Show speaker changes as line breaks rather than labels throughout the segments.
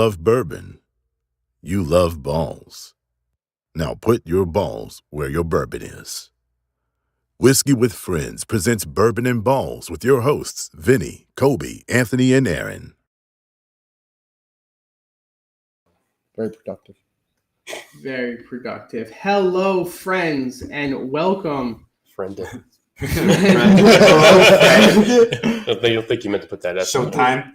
love bourbon. You love balls. Now put your balls where your bourbon is. Whiskey with Friends presents Bourbon and Balls with your hosts, Vinny, Colby, Anthony, and Aaron.
Very productive.
Very productive. Hello, friends, and welcome.
Friend.
I
don't think you meant to put that up.
Showtime.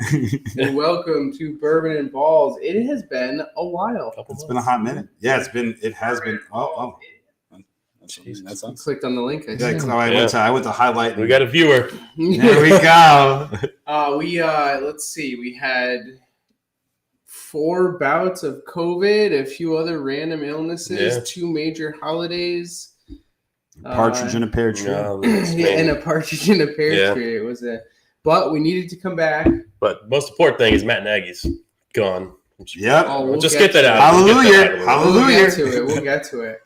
And welcome to Bourbon and Balls. It has been a while.
It's been a hot minute. Yeah, it has been. Oh. That's
You clicked on the link. I
went to highlight.
We got a viewer.
There we go.
Let's see. We had 4 bouts of COVID, a few other random illnesses, 2 major holidays.
Partridge in a pear tree.
And a partridge in a pear tree. It was but we needed to come back.
But most important thing is Matt Nagy's gone.
Yep.
We'll
just get that out.
Hallelujah.
We'll get to it.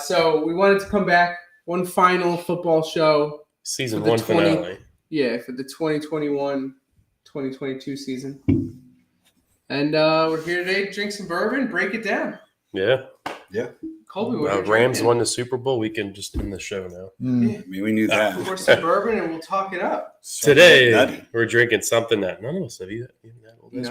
So we wanted to come back. One final football show.
Season 1 finale.
Yeah, for the 2021-2022 season. And we're here today to drink some bourbon, break it down.
Yeah.
Colby,
Rams won the Super Bowl. We can just end the show now.
I mean, we knew that.
Pour some bourbon and we'll talk it up.
Today, we're drinking something that none of us have either.
I don't think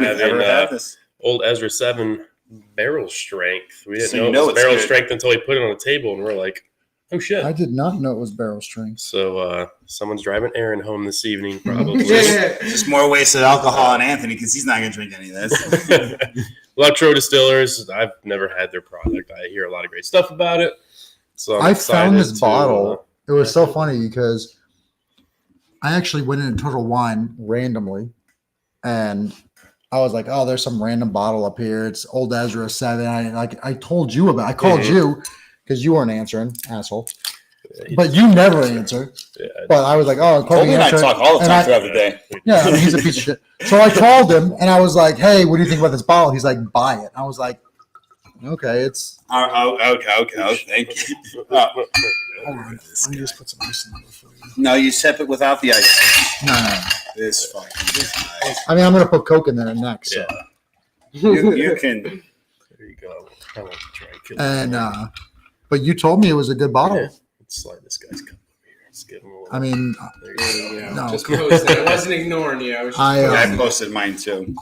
we've ever had this.
Old Ezra 7 barrel strength. We didn't know it was barrel strength until we put it on the table, and we're like, oh, shit.
I did not know it was barrel strength.
So someone's driving Aaron home this evening, probably.
Just more wasted alcohol on Anthony because he's not going to drink any of this.
Electro Distillers. I've never had their product. I hear a lot of great stuff about it. So
I found this bottle. It was so funny because I actually went into Total Wine randomly, and I was like, "Oh, there's some random bottle up here. It's Old Ezra 7." I told you about. I called you because you weren't answering, asshole. But you never answer.
Yeah,
but I was like, "Oh,
Colby and I talk all the time throughout the day."
Yeah, I mean, he's a piece of shit. So I called him and I was like, "Hey, what do you think about this bottle?" He's like, "Buy it." I was like, "Okay, it's."
Okay. Thank you.
Hold on. Let me just put some ice in there for you.
No, you sip it without the ice.
No.
This fucking guy.
I mean, I'm gonna put Coke in there next. So.
You can.
There you go. I want to try and kill
And but you told me it was a good bottle.
Yeah. Let's slide this guy's cup over here. Let's give him a little.
I mean,
no. Just posted. I wasn't ignoring you.
I posted mine too.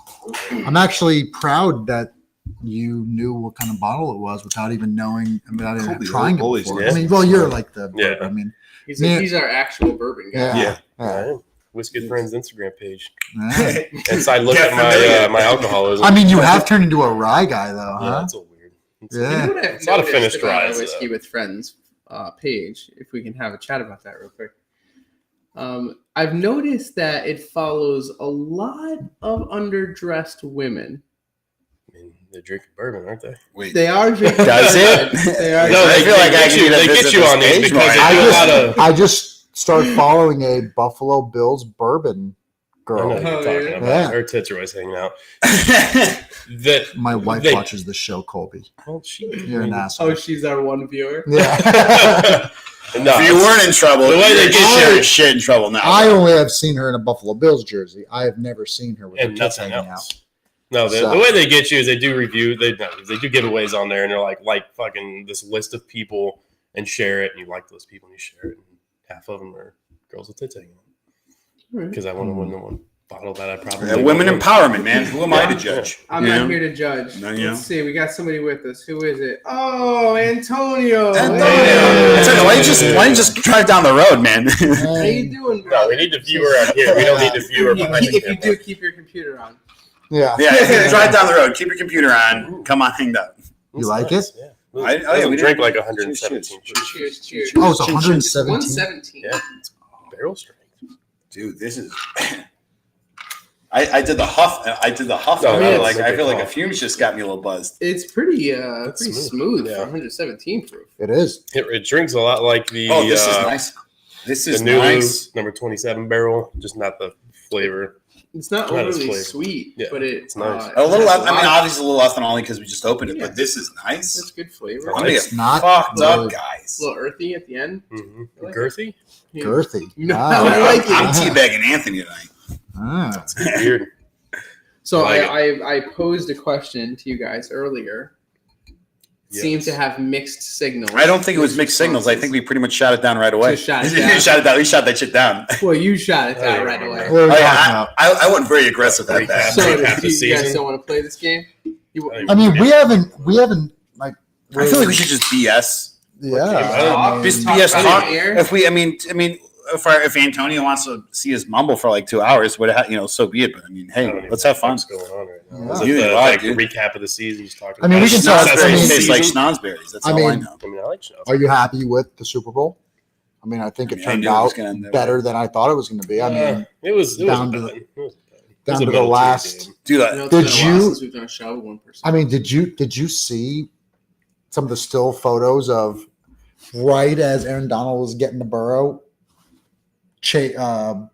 I'm actually proud that you knew what kind of bottle it was without even knowing, without even trying it before. I mean, well, you're like the bourbon. I mean,
he's our actual bourbon guy.
Yeah. Whiskey Friends Instagram page.
Yeah.
Inside look at my alcoholism.
I mean, you have turned into a rye guy, though, huh?
Yeah, that's a weird.
It's
not a finished rye.
Whiskey with Friends page, if we can have a chat about that real quick. I've noticed that it follows a lot of underdressed women.
I mean, they're drinking bourbon, aren't they?
Wait,
they are drinking.
Does it?
They are.
No, they get you on these because
I just started following a Buffalo Bills bourbon girl.
I know what you're talking about.
Yeah.
Her tits are always hanging out.
My wife watches the show, Colby.
Well,
You're an asshole.
Oh, she's our one viewer.
Yeah.
No, if you weren't in trouble, the way they get shit in trouble now.
I only have seen her in a Buffalo Bills jersey. I have never seen her with her tits
nothing
hanging
else.
out.
No, the way they get you is they do review. They do giveaways on there, and they're like fucking this list of people and share it, and you like those people and you share it. And half of them are girls with tits hanging out. Because I want to win the one bottle that I probably
women empowerment, man. Who am I to judge?
I'm not here to judge.
No,
Let's see. We got somebody with us. Who is it? Oh, Antonio.
Hey. Why don't you just drive down the road, man?
How you doing, bro?
No, we need the viewer out here. We don't need the viewer behind the
If
camera.
you do, keep your computer on.
Yeah.
Drive down the road. Keep your computer on. Come on, hang up.
You like it?
Yeah. We drink like 117.
Cheers.
Oh, it's 117.
117.
Yeah, it's barrel strength.
Dude, this is. I did the huff. I feel like a fumes just got me a little buzzed.
It's pretty smooth
yeah.
for 117 proof.
It is.
It drinks a lot like the.
Oh, this is nice. This is
the new
nice.
number 27 barrel, just not the flavor.
It's not overly sweet, but it's
nice.
A little less. I mean, obviously a little less than only because we just opened it, but this is nice.
It's good flavor.
I'm gonna get fucked up, guys.
A little earthy at the end.
Mm-hmm. Like girthy?
Yeah.
Girthy.
No,
Wow.
I like it.
I'm teabagging Anthony tonight.
Ah.
That's weird.
So
Like
I posed a question to you guys earlier.
Yes.
Seemed to have mixed signals.
I don't think it was mixed signals. I think we pretty much shot it down right away.
Just shot it
You
down.
shot it down. We shot that shit down.
Well, you shot it
I
down
don't
right
remember.
away.
What are we
Oh,
talking
yeah,
about?
I went very aggressive that bad.
So,
Recap
do
the
you guys
season.
don't want to play this game?
I mean, we haven't like.
I feel like we should just BS.
Yeah.
Just
Talk
BS
about
talk.
it here.
If we, I mean, if Antonio wants to see us mumble for like 2 hours, so be it. But I mean,
I
hey,
don't even
let's
know
have fun.
what's going on right now.
Yeah.
Is it
Neither
the,
do I,
like the
dude.
recap of the season? Just talking
I mean, we
about
can
it?
talk-
Schnozberries
I mean-
taste like
Season?
schnozberries. That's
I
all I
mean-
know.
I mean, I like Schnozberries.
Are you happy with the Super Bowl? I mean, I think
I
it
mean, I
turned
knew it was
out
gonna end that
better
way.
than I thought it was going to be. I mean,
it was
down
bad.
to the-
It was bad. It was
down
a
to the
middle tier
last.
game.
Dude,
You know, it's
Did
been a while
you-
since we've done a show 1%.
I mean, did you see some of the still photos of right as Aaron Donald was getting the Burrow? Jamar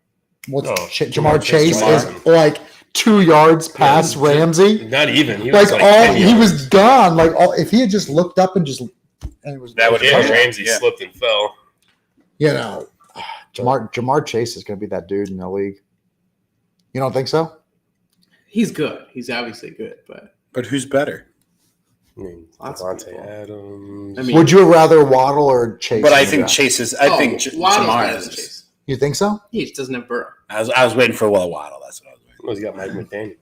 Jamar
Chase
Chase.
is like 2 yards past
Yeah, he was
Ramsey.
Not even. He
Like
was like
all
10
he
yards.
was gone. Like all if he had just looked up and it was
That would
Yeah,
touchdown.
Ramsey
Yeah.
slipped and fell.
you know, Jamar Chase is going to be that dude in the league. You don't think so?
He's good. He's obviously good, but
who's better?
I mean,
Lots of
Devontae
people.
Adams.
I mean,
Would you rather Waddle or Chase?
But I
in the
think
draft?
Chase is. I think
Waddle's
Jamar
better than
is.
Chase.
You think so?
He just doesn't have Burrow.
I was waiting for Waddle. That's what I was waiting.
Well, he's got Mike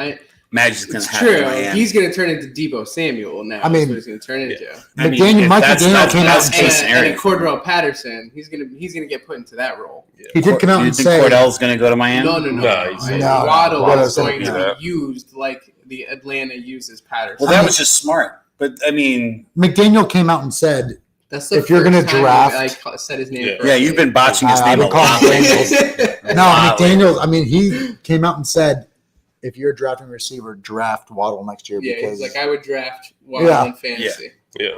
McDaniel.
Magic's gonna
It's
have
true.
Miami.
He's going to turn into Debo Samuel now.
I mean-
That's what he's going to turn into.
I mean,
McDaniel-
if
Mike
that's-
McDaniel
that's-
came out
that's
and
case
said-
And
scenario.
Cordell Patterson, he's gonna get put into that role.
He did come out
Do you
and
think
say
Cordell's gonna go to Miami?
No.
No, he's-
No,
Waddle
no,
is
no,
going
no.
to be used like the Atlanta uses Patterson.
Well, that was just smart. But I mean,
McDaniel came out and said,
That's the
if you're gonna
first time
draft-
I said his name.
Yeah.
correctly.
yeah, you've been botching his
I
name a
would call
lot.
him
lately.
no,
Wow.
McDaniel. I mean, he came out and said, if you're drafting a receiver, draft Waddle next year
Yeah,
because
he's like, I would draft Waddle
Yeah.
in fantasy.
Yeah.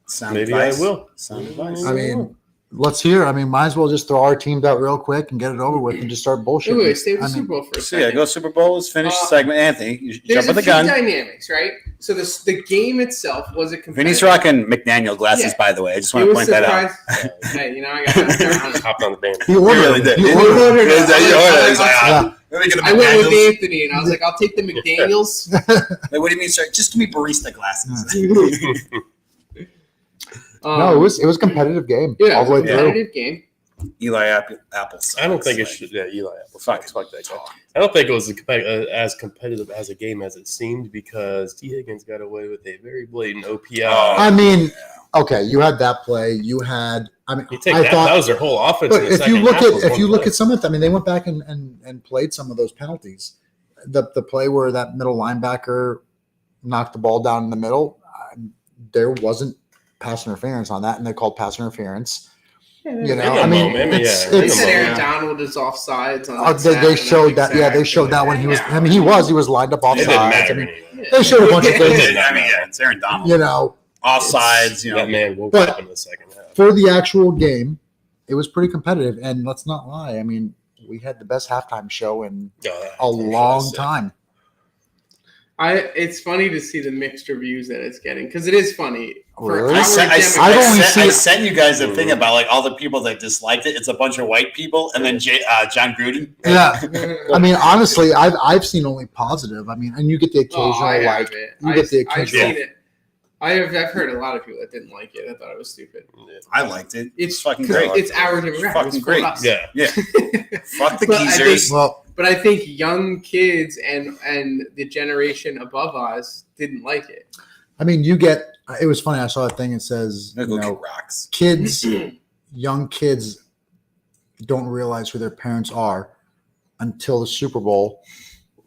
Sound
Maybe
advice.
I will.
Sound advice.
I mean, let's hear. I mean, might as well just throw our teams out real quick and get it over with and just start bullshitting.
Wait, stay with the
I mean,
Super Bowl for a
So yeah,
second.
go Super Bowl. Let's finish the segment. Anthony, you
There's
jump
a
with the
few
gun.
dynamics, right? So the game itself was a competitive.
Vinny's rocking McDaniel glasses,
Yeah.
by the way. I just
It
want to
was
point that out.
surprised. Hey, you know, I got.
Hopped on the band.
He ordered.
really
it.
did.
He
He
ordered.
ordered it.
Is that your order? He's like,
Yeah.
let me get the
I went with
McDaniels.
Anthony, and I was like, I'll take the McDaniels.
Like, what do you mean, sir? Just give me barista glasses.
No, it was a competitive game
yeah,
all the way
it was a
through.
competitive game.
Eli Apple.
I don't think it
sucks.
should. Yeah, Eli Apple.
Fuck.
Fuck that guy. I don't think it was as competitive as a game as it seemed because T. Higgins got away with a very blatant OPI.
I mean, okay, you had that play. You had. I mean,
you take
I
that.
thought.
That was their whole offense.
But
in the
if you
second
look
half
at
was
if
one
you look
play.
at some of them, I mean, they went back and played some of those penalties. The play where that middle linebacker knocked the ball down in the middle, there wasn't pass interference on that, and they called pass interference. You know,
the
I mean,
moment,
it's,
yeah.
They
it's
said Aaron
Yeah.
Donald is offsides. On
oh,
that
they
snap, and
showed that. Yeah, they
exact-
showed that when he was.
Yeah.
I mean, he was lined up
it didn't
offsides. I
matter
mean,
anyway.
they showed a bunch of
I
things.
mean, yeah, it's Aaron Donald.
You know,
Offsides, you know.
That man woke
But-
up in the second half.
for the actual game, it was pretty competitive. And let's not lie. I mean, we had the best halftime show in a long time.
It's funny to see the mixed reviews that it's getting because it is funny.
Really?
I
our
sent, I,
demographic-
I've only
I
seen-
sent you guys a thing about like all the people that disliked it. It's a bunch of white people, and then John Gruden.
Yeah. I mean, honestly, I've seen only positive. I mean, and you get the occasional
Oh, I
like
haven't.
you get the
I've
occasional.
seen it. I've heard a lot of people that didn't like it. I thought it was stupid.
I liked it.
It's
fucking
'cause
great.
It's our demographic.
Fucking
It's for
great.
us.
Yeah.
Yeah. Fuck the
But I
geezers.
Well,
But I think young kids and the generation above us didn't like it.
I mean, you get. It was funny. I saw a thing. It says,
Go
you know,
kick rocks.
kids, young kids, don't realize who their parents are until the Super Bowl,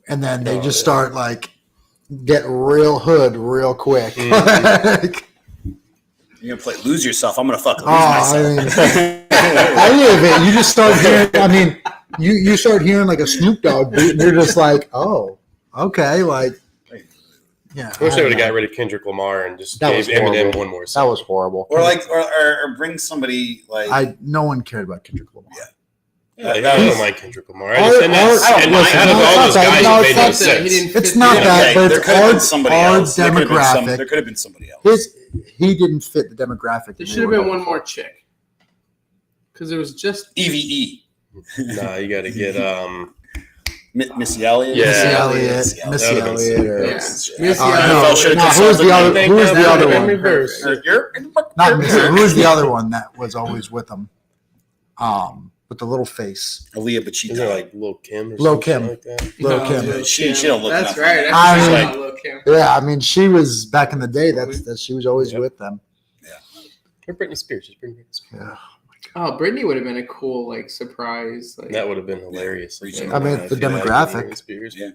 and then they
Oh,
just
yeah.
start like get real hood real quick. Like,
You're gonna play lose yourself. I'm gonna fucking lose
I
myself.
mean, I live it. You just start hearing. I mean, you start hearing like a Snoop Dogg beat, and you're just like, oh, okay, like, yeah.
I wish they would
don't
have got
know.
rid of Kendrick Lamar and just
That
gave
was
Eminem
horrible.
one more
That
song.
was horrible.
or like, or bring somebody like.
No one cared about Kendrick Lamar.
Yeah.
Yeah, I
that
don't
was-
like Kendrick Lamar.
Our-
I just, and that's,
our-
and
listen,
out of
no,
all
it's
those
not that.
guys,
No,
it
it's
made no
not
that. He
sense.
didn't
It's
fit
not
the-
that,
Okay,
but
there
it's
could have
our-
been somebody
our
else. There could have been
demographic.
there could have been somebody else.
He didn't fit the demographic.
There
that
should
they
have
were
been
going
one
for.
more chick. Because it was just
EVE.
Nah, you got to get
Missy Elliott.
Yeah.
Missy Elliott.
Missy
Missy
That would've been
Elliott. Or,
Yeah.
Yeah.
Missy
no,
Elliott.
no, who was the other? Who was the other
That
one?
would've been perfect.
Not Missy. Who was the other one that was always with them? With the little face.
Aaliyah, but she
Isn't it like Lil Kim or
Lil
something
Kim.
like that?
Lil
No,
Kim.
Lil
She don't look
That's
nothing.
right.
I
That's
mean-
like Lil Kim.
Yeah, I mean, she was back in the day. That she was always
Yep.
with them.
Or Britney Spears. Just Britney Spears.
Yeah.
Oh, Britney would have been a cool like surprise. Like,
That would have been hilarious.
Yeah.
I mean, the
If you had
demographic.
Britney Spears.
Yeah.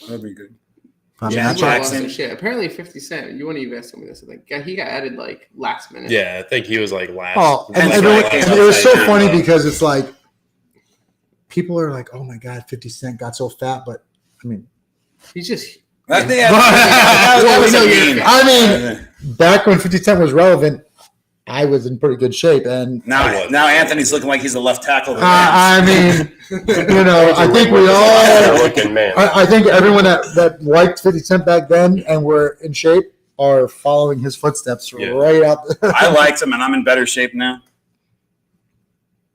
That'd be good.
I mean,
Yeah,
that's
people
all-
lost
Jackson.
their shit. Apparently, 50 Cent. You want to invest in this? Like, he got added like last minute.
Yeah, I think he was like last.
Oh, and,
That's
everyone,
right.
and it was so
Outside
funny
Europe.
because it's like people are like, "Oh my god, 50 Cent got so fat," but I mean,
He's just.
That
Well,
was
we know
a
you're-
meme.
I mean, back when 50 Cent was relevant, I was in pretty good shape, and
now Anthony's looking like he's a left tackle.
I mean, you know, I think we
Better
all.
looking man.
I think everyone that liked 50 Cent back then and were in shape are following his footsteps
Yeah.
right out.
I liked him, and I'm in better shape now.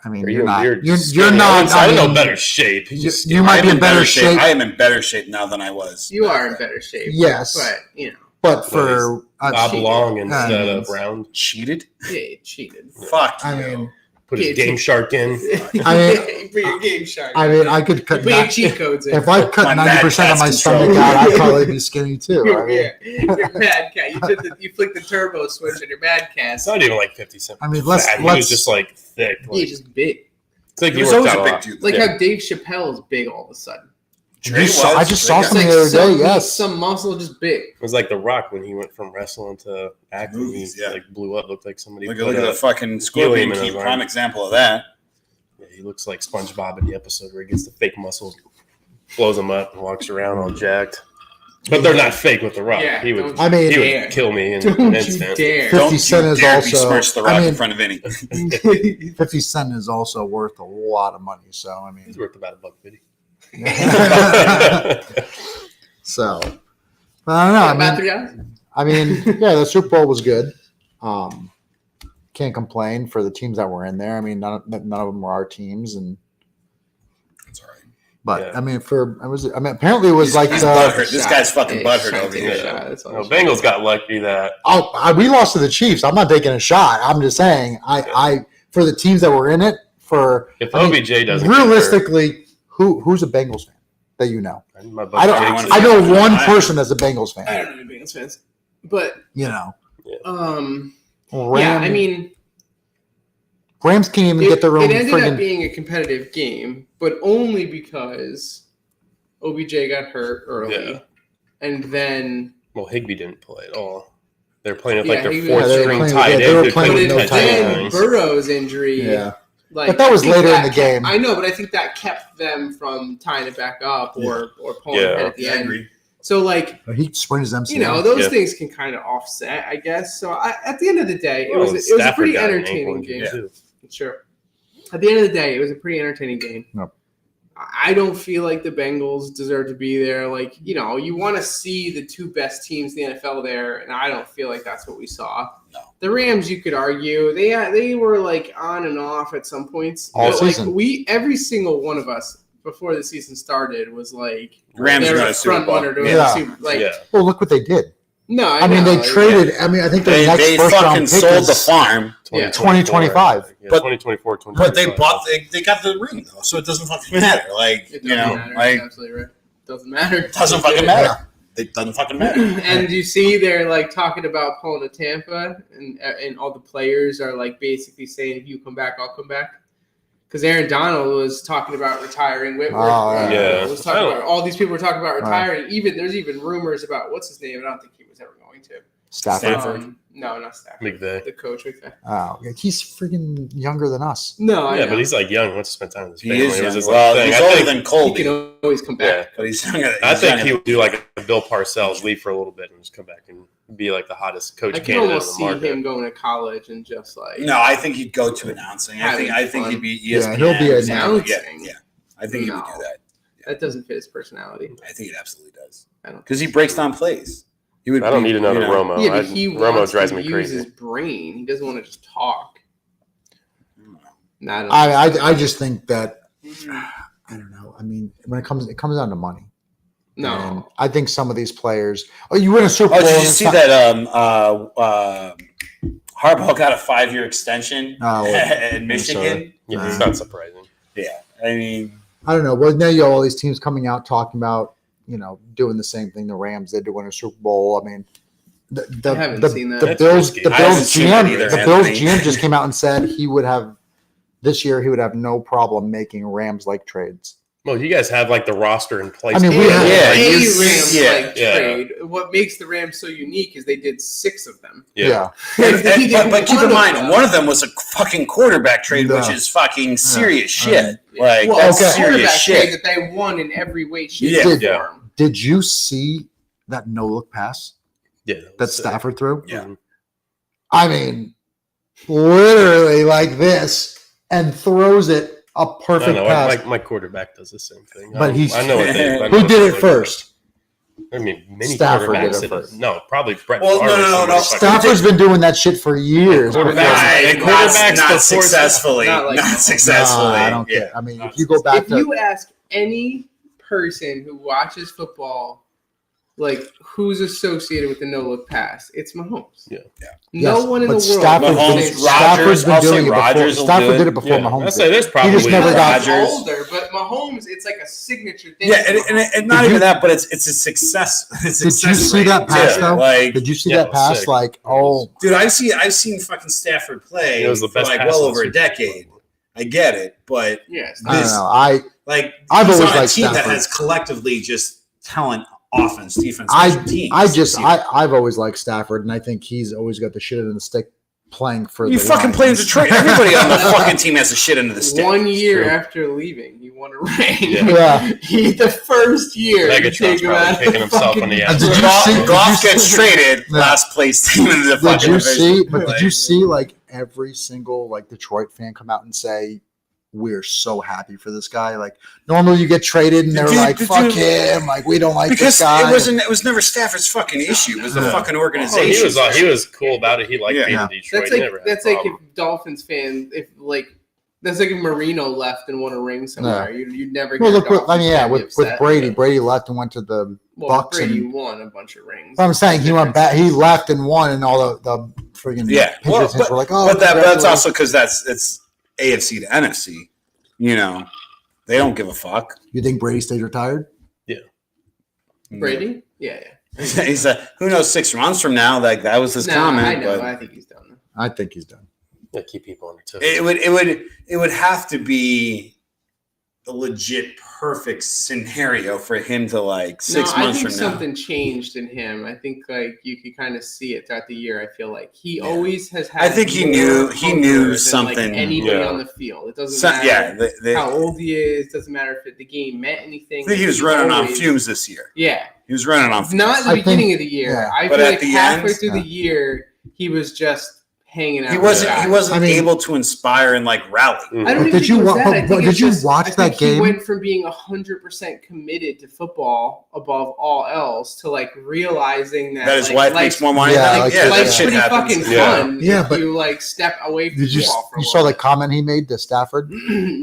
I mean,
Are
you're
you-
not.
you're
You're
skinny.
not.
I don't know
mean,
better shape. He's
You,
just
you might
I'm
be in better shape,
I am in better shape now than I was.
You are in better shape.
Yes.
But, you know,
but for
oblong instead
I
of round.
Cheated?
yeah, you cheated.
Fuck.
I
you.
mean,
Put his
Yeah,
game shark in.
I
Put your game shark.
I could cut.
Put your
That,
cheat codes in.
if I cut
My bad
90% of my
cat's
stomach
control.
out, I'd probably be skinny too. I mean,
yeah, you're bad cat. You flick the turbo switch on your bad cat.
It's not even like 50 Cent.
I mean, let's-
Fat. He was
let's-
just like thick.
He's
Like,
just big.
it's like
He
he
was
worked
always
out
a
a
big
lot.
dude.
Like
Yeah.
how Dave Chappelle is big all of a sudden.
Trey
I just saw
It's
something
like
the other day.
some-
Yes,
some muscle just big.
It was like The Rock when he went from wrestling to acting.
Movies,
he
yeah.
like blew up. Looked like somebody.
Look
put
at
a-
the fucking
helium
Scorpion
in
King,
his arm.
prime example of that.
Yeah, he looks like SpongeBob in the episode where he gets the fake muscle, blows them up, and walks around all jacked. But they're not fake with The Rock.
Yeah,
he would.
don't
I mean,
he
dare.
would kill me in
Don't
an
you
instant.
dare.
50
Don't
Cent
you
is
dare
also.
besmirch the Rock
I mean,
in front of Vinny.
50 Cent is also worth a lot of money. So I mean,
He's worth about $1.50.
so but I don't know.
About $3.
I mean, yeah, the Super Bowl was good. Can't complain for the teams that were in there. I mean, none of them were our teams, and
That's all right.
but
Yeah.
I mean, apparently it was like
He's
the
butthurt. This guy's fucking
Hey,
butthurt
trying to
over
take
here.
a shot, that's all
No,
I'm
Bengals got lucky that
we lost to the Chiefs. I'm not taking a shot. I'm just saying I for the teams that were in it. For
if
I mean,
OBJ doesn't get
realistically, who's a Bengals fan that you know?
hurt, my
I
buddy
don't.
Jake's-
I know one person that's a Bengals
I
fan.
don't know any Bengals fans, but
You know,
yeah, I mean,
Rams can't even get their own
it ended up
friggin'
being a competitive game, but only because OBJ got hurt early,
Yeah.
and then
Well, Higbee didn't play at all. They're playing with
Yeah,
like their
Higbee-
fourth
Yeah, they were
string
playing-
tight
yeah,
end.
they were
who
playing
but
couldn't
with no
it,
catch
tight
then
ends.
Burrow's injury.
Yeah.
Like,
But that was
I think
later in
that
the
kept-
game.
I know, but I think that kept them from tying it back up or pulling
Yeah.
ahead at the
Yeah, I
end.
agree.
So like,
He sprained his MCL.
you know, those
Yeah.
things can kind of offset, I guess. So at the end of the day,
Well,
it was a
Stafford
pretty
got an
entertaining
ankle
game.
injury, too.
Sure. At the end of the day, it was a pretty entertaining game.
Yep.
I don't feel like the Bengals deserve to be there. Like, you know, you want to see the two best teams in the NFL there, and I don't feel like that's what we saw.
No.
The Rams, you could argue, they were like on and off at some points.
All
But, like,
season.
every single one of us before the season started was like
Rams
they're
got
a
a Super
front
Bowl.
runner to win
Yeah.
the Super. Like,
Yeah.
Well, look what they did.
no,
I mean,
know,
they
like,
traded. I mean, I think their next
They
first round
fucking
pick
sold the
is
farm,
Yeah.
2025.
Yeah,
But-
2024,
but they got the ring though, so it doesn't fucking matter. Like
It
you
doesn't
know,
matter.
like
You're absolutely right. Doesn't matter.
it doesn't fucking matter. It doesn't fucking matter.
And you see, they're like talking about pulling to Tampa, and all the players are like basically saying, "If you come back, I'll come back." Because Aaron Donald was talking about retiring. Whitworth
yeah.
was talking about all these people were talking about
Oh.
retiring. There's even rumors about what's his name. I don't think he was ever going to.
Stafford.
Stafford.
No, not Stafford.
McVay.
The coach McVay.
Oh, he's freaking younger than us.
No, I
Yeah,
know.
but he's like young. He wants to spend time with his
He
family.
is
It was
young.
his,
Well,
thing.
he's
I
older
think-
than
he
Colby,
can always come
Yeah.
back.
but he's younger.
I
he's
think
younger
he
than-
would do like a Bill Parcells, leave for a little bit and just come back and be like the hottest coach
I can
candidate on
almost
the
see
market.
him going to college and just like
No, I think he'd go to announcing. I think
Having fun.
he'd be
Yeah,
ESPN.
he'll be
or
announcing.
something. Yeah. I think he would
No.
do that.
that doesn't fit his personality.
I think it absolutely does
I don't.
because he breaks down plays. He would.
I don't
be,
need another
you know,
Romo.
Yeah, but he
Romo
wants
drives
to
me
use
crazy.
his brain. He doesn't want to just talk. Not
I just think that I don't know. I mean, when it comes down to money. And
No.
I think some of these players. Oh, you win a Super Bowl.
Oh, did you
and
see
it's
that? Harbaugh got a 5-year extension at Michigan.
Yeah, it's not surprising.
Yeah, I mean,
I don't know. Well, now you have all these teams coming out talking about, doing the same thing the Rams did to win a Super Bowl. I mean,
I haven't seen that.
The
That's
Bills,
risky.
the
I haven't
Bills
seen that
GM,
either,
the Bills
Anthony.
GM just came out and said he would have no problem making Rams-like trades.
Well, you guys have like the roster in place.
I mean, we
And
have-
Yeah,
a
you-
Rams
yeah,
like
yeah.
trade. What makes the Rams so unique is they did 6 of them.
Yeah.
but keep in mind, one of them was a fucking quarterback trade, which
Yeah.
is fucking serious
Yeah.
shit. Like,
Well,
that's
a
serious
quarterback
shit.
trade that they won in every way, shape,
Yeah.
or
Yeah.
form.
Did you see that no-look pass
Yeah.
that Stafford threw?
Yeah.
I mean, literally like this, and throws it a
I
perfect
know.
pass.
My quarterback does the same thing.
But
I know what they. I know
Who
what
did
they
it
do.
first?
I mean, many
Stafford
quarterbacks
did it
did
first.
No, probably Brett.
Well,
Favre
no,
or
no,
somebody
no.
fucking-
Stafford's been doing that shit for years.
Quarterbacks-
Not,
quarterbacks
not
before-
successfully.
Not like-
Not successfully.
Nah, I don't
Yeah.
care. I mean, if you go back
If
to
you ask any person who watches football, like who's associated with the no-look pass, it's Mahomes.
Yeah.
No
Yes,
one in the
but
world.
Stafford's
Mahomes,
been,
thinks-
Stafford's been
I'll say
doing it before.
Rodgers will
Stafford
do it.
did it before
Yeah.
Mahomes.
I say there's
He
probably
just never got-
He's
Rodgers.
older, but Mahomes, it's like a signature thing.
Yeah,
for Mahomes.
and not
Did
even
you-
that, but it's a success. It's
Did you
success
see
rate,
that pass
too.
though?
Like,
Did you see
Yeah,
that pass?
sick.
Like, oh,
dude, I've seen fucking Stafford play
It was the
for
best
like
pass
well
in
over a
Super Bowl.
decade. I get it, but
Yes.
I don't
This-
know.
like
I've
he's
always
on a
liked
team that
Stafford.
has collectively just talent, offense, defense, special teams.
I've always liked Stafford, and I think he's always got the shit in the stick playing for
you
the
fucking play in
Lions.
Detroit. Everybody on the fucking team has the shit into the stick.
1 year
true.
after leaving, he won a ring.
Yeah.
The first year, you
Megatron's
take him
probably
out of
kicking
the
himself in
fucking-
the
And
ass.
did you
Goff,
see- did
Goff
you
gets
see-
traded,
Yeah.
last place team in the
Did
fucking
you
division.
see? But did
Like,
you see like every single like Detroit fan come out and say, "We're so happy for this guy"? Like normally you get traded and they're
Dude,
like,
dude,
"Fuck him!" Like we don't like
because
this guy.
it was never Stafford's fucking issue. It was the
Yeah.
fucking
Oh,
organization.
he was cool about it. He liked
Yeah.
being
Yeah.
in Detroit.
That's
He
like
never had a
that's like
problem.
if Dolphins fan, if like that's like if Marino left and won a ring somewhere, you'd never.
Well,
hear
look, what, I
Dolphins
mean, yeah,
fan be
with
upset.
Brady,
Yeah.
Brady left and went to the
Well,
Bucks
Brady
and-
won a bunch of rings.
But I'm saying he went back. He left and won, and all the friggin'
Yeah, well,
Patriots were like, "Oh,
but that's
congratulations."
also because it's AFC to NFC. You know, they don't give a fuck.
You think Brady stays retired?
Brady, yeah.
He's who knows 6 months from now. Like that was his
No,
comment.
I know.
But
I think he's done.
I think he's done.
Yeah, keep people on their toes.
it would have to be a legit perfect scenario for him to like 6
I
months
think
from now.
something changed in him. I think like you could kind of see it throughout the year. I feel like he always has had.
I think he
more
knew
hunger than,
something.
Like anybody
Yeah.
on the field. It doesn't
So,
matter.
yeah,
how old he is. Doesn't matter if the game meant anything.
I think he was
He's
running on
always-
fumes this year.
Yeah,
He was running on fumes.
not at the
I
beginning
think-
of the year.
yeah.
I
But
feel
at
like
the
halfway
end,
through the
yeah.
year he was just hanging out.
He
with
wasn't.
guys.
He wasn't
I mean-
able to inspire and like rally.
I don't
But
even
did
think
you
it was
wa-
that.
but-
I think
but
it's
did you
just-
watch
I think
that game?
He went from being 100% committed to football above all else to like realizing that
That his
like,
wife
life's-
makes more money.
Yeah,
Yeah,
like,
yeah, that
life's
shit
pretty
happens.
fucking
Yeah.
fun.
Yeah,
if
but-
you like step away from
Did you
football for a
you saw
little
the comment he made to Stafford?
bit.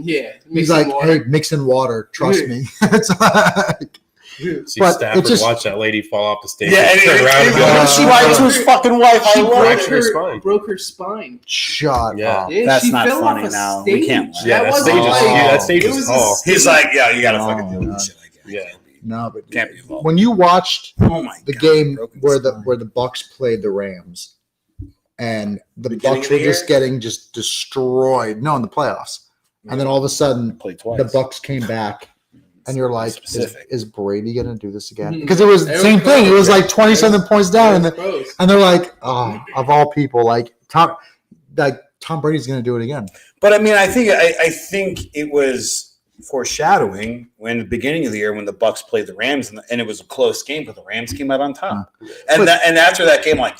Yeah,
He's
mixing
like,
water.
"Hey, mix in water. Trust
Yeah.
me." It's like,
See
but
Stafford
it's just-
watch that lady fall off the stage.
Yeah, and
turn around and
what
go,
did she lied to his fucking wife. I
She
love
broke
it.
Fractured her spine.
broke her spine.
shut
Yeah.
up.
Yeah,
That's
she
not
fell
funny
off a
now. We
Stage.
can't-
Yeah, that
wasn't
stage is-
like-
yeah, that stage
it
is
was a
tall.
stage.
He's like, yeah, you gotta
No,
fucking do
no.
this shit. I
Yeah.
No, but
Can't be involved.
when you watched
Oh my
the
God,
game
broken
where
spine.
the Bucks played the Rams, and the
Beginning
Bucks
of the
were just
year?
getting just destroyed. No, in the playoffs, and then all of a sudden
played twice.
the Bucks came back, and you're like,
Specific.
is Brady gonna do this again?
Mhm.
Because it was the
It was
same thing. It was
close.
like 27 points down, and,
Close.
and they're like, oh, of all people, like Tom Brady's gonna do it again.
But I mean, I think it was foreshadowing when the beginning of the year when the Bucks played the Rams and it was a close game, but the Rams came out on top. And and after that game, like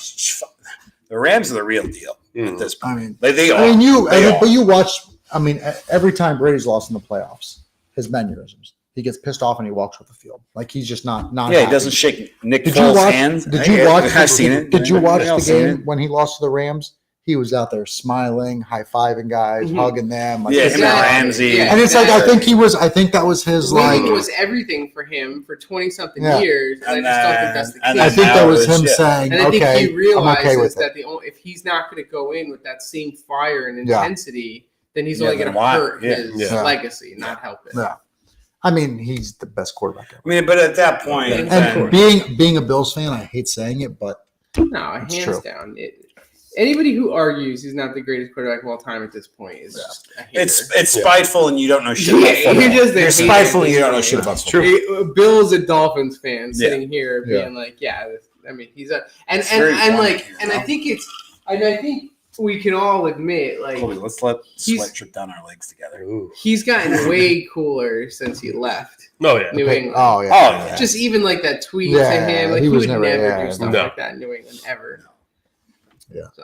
the Rams are the real deal at this point.
I mean,
They are.
I mean,
They are.
but you watch. I mean, every time Brady's lost in the playoffs, his mannerisms. He gets pissed off and he walks off the field. Like he's just not.
Yeah,
happy.
he doesn't shake Nick
Did you
Foles'
watch?
hands.
Did you watch?
I've seen it.
Did you watch
I've
the
seen
game
it.
when he lost to the Rams? he was out there smiling, high-fiving guys, hugging them. Like,
Yeah, him and Ramsey.
Yeah,
and it's like I think that was his
Winning
like.
was everything for him for 20-something
Yeah.
years. And I just don't think that's the
and
case.
I think that was him
Yeah.
saying,
And I think
"Okay,
he realizes
I'm okay with
that
it."
if he's not going to go in with that same fire and
Yeah.
intensity, then he's
Yeah,
only going
then
to
why?
hurt
Yeah.
his
Yeah.
legacy, not help it.
Yeah. I mean, he's the best quarterback ever.
I mean, but at that point,
And
And being a Bills fan, I hate saying it, but
No,
It's
hands
true.
down. Anybody who argues he's not the greatest quarterback of all time at this point is just a hater.
it's spiteful, and you don't know shit about
Yeah,
football.
you're just a
You're
hater.
spiteful, and you don't know shit about
It's
football.
Bill's a Dolphins fan
Yeah.
sitting here
Yeah.
being like, yeah, I mean, he's a and
It's very
and
funny,
like
you
and
know?
I think we can all admit like
Colby, let's let
He's-
sweat drip down our legs together.
Ooh.
he's gotten way cooler since he left
No, yeah.
New England.
oh yeah,
Oh, yeah.
Just even like that tweet
Yeah,
to him, like
he
he,
was
would
never-
never
yeah,
do stuff
no.
like that in New England ever.
Yeah.
So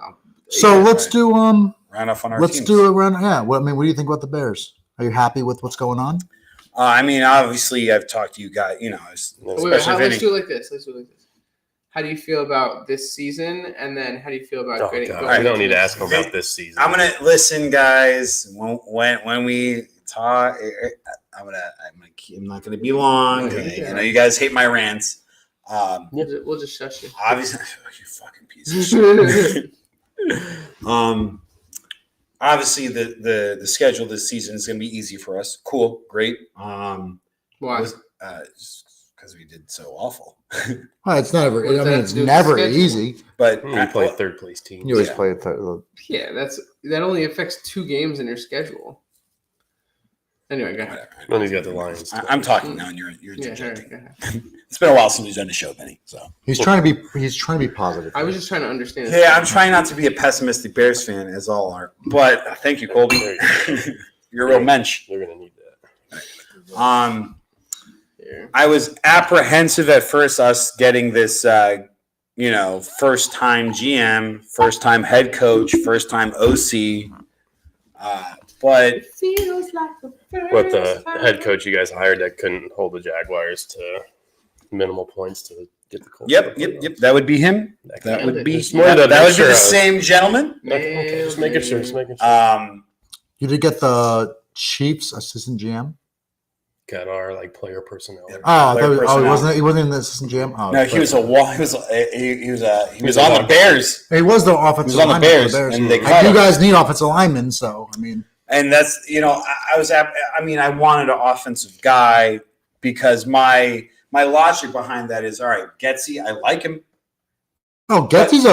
So let's do
Round off on our
let's
teams.
do a run. Yeah, what do you think about the Bears? Are you happy with what's going on?
I mean, obviously, I've talked to you guys. You know,
wait,
especially
let's
Vinny.
do it like this. How do you feel about this season, and then how do you feel about
Oh,
getting?
God.
going
We don't
into
need to
next
ask him
season?
about this season.
I'm gonna listen, guys. When we talk, I'm not gonna be long.
Okay.
I know you guys hate my rants.
We'll just shush you.
Obviously, you fucking piece of shit. Obviously, the schedule this season is gonna be easy for us. Cool, great.
Why?
Because we did so awful.
Well, it's never.
What's
I
that
mean,
to
it's
do with
never
the schedule?
easy.
But
We play third place teams.
You always
Yeah.
play
Yeah, that only affects 2 games in your schedule. Anyway, go ahead.
Then he's got the Lions.
I'm talking now, and you're
Yeah,
interjecting.
go ahead.
It's been a while since we've done the show, Benny. So
He's trying to be positive.
I was just trying to understand.
yeah, I'm trying not to be a pessimistic Bears fan, as all are. But thank you, Colby. You're a real mensch.
They're going to need that.
Yeah.
I was apprehensive at first, us getting this, first time GM, first time head coach, first time OC. But
Feels like the
What the
first time.
head coach you guys hired that couldn't hold the Jaguars to minimal points to get the Colts.
yep, that would be him.
That
That would be
Just wanted to
that
make
would be
sure
the
I was-
same gentleman.
Okay, just making sure. Just making sure.
You did get the Chiefs assistant GM.
Got our player personnel.
Yeah.
Oh,
Player
he
personnel.
wasn't in the assistant GM. Oh,
No, he was
player.
he was
was
on
a
the
walk-
Bears,
He was the offensive
He was on the
lineman for
Bears, and they
Like,
cut
you
him.
guys need offensive linemen, so I mean,
and that's I wanted an offensive guy because my logic behind that is all right. Getsy, I like him,
Getsy's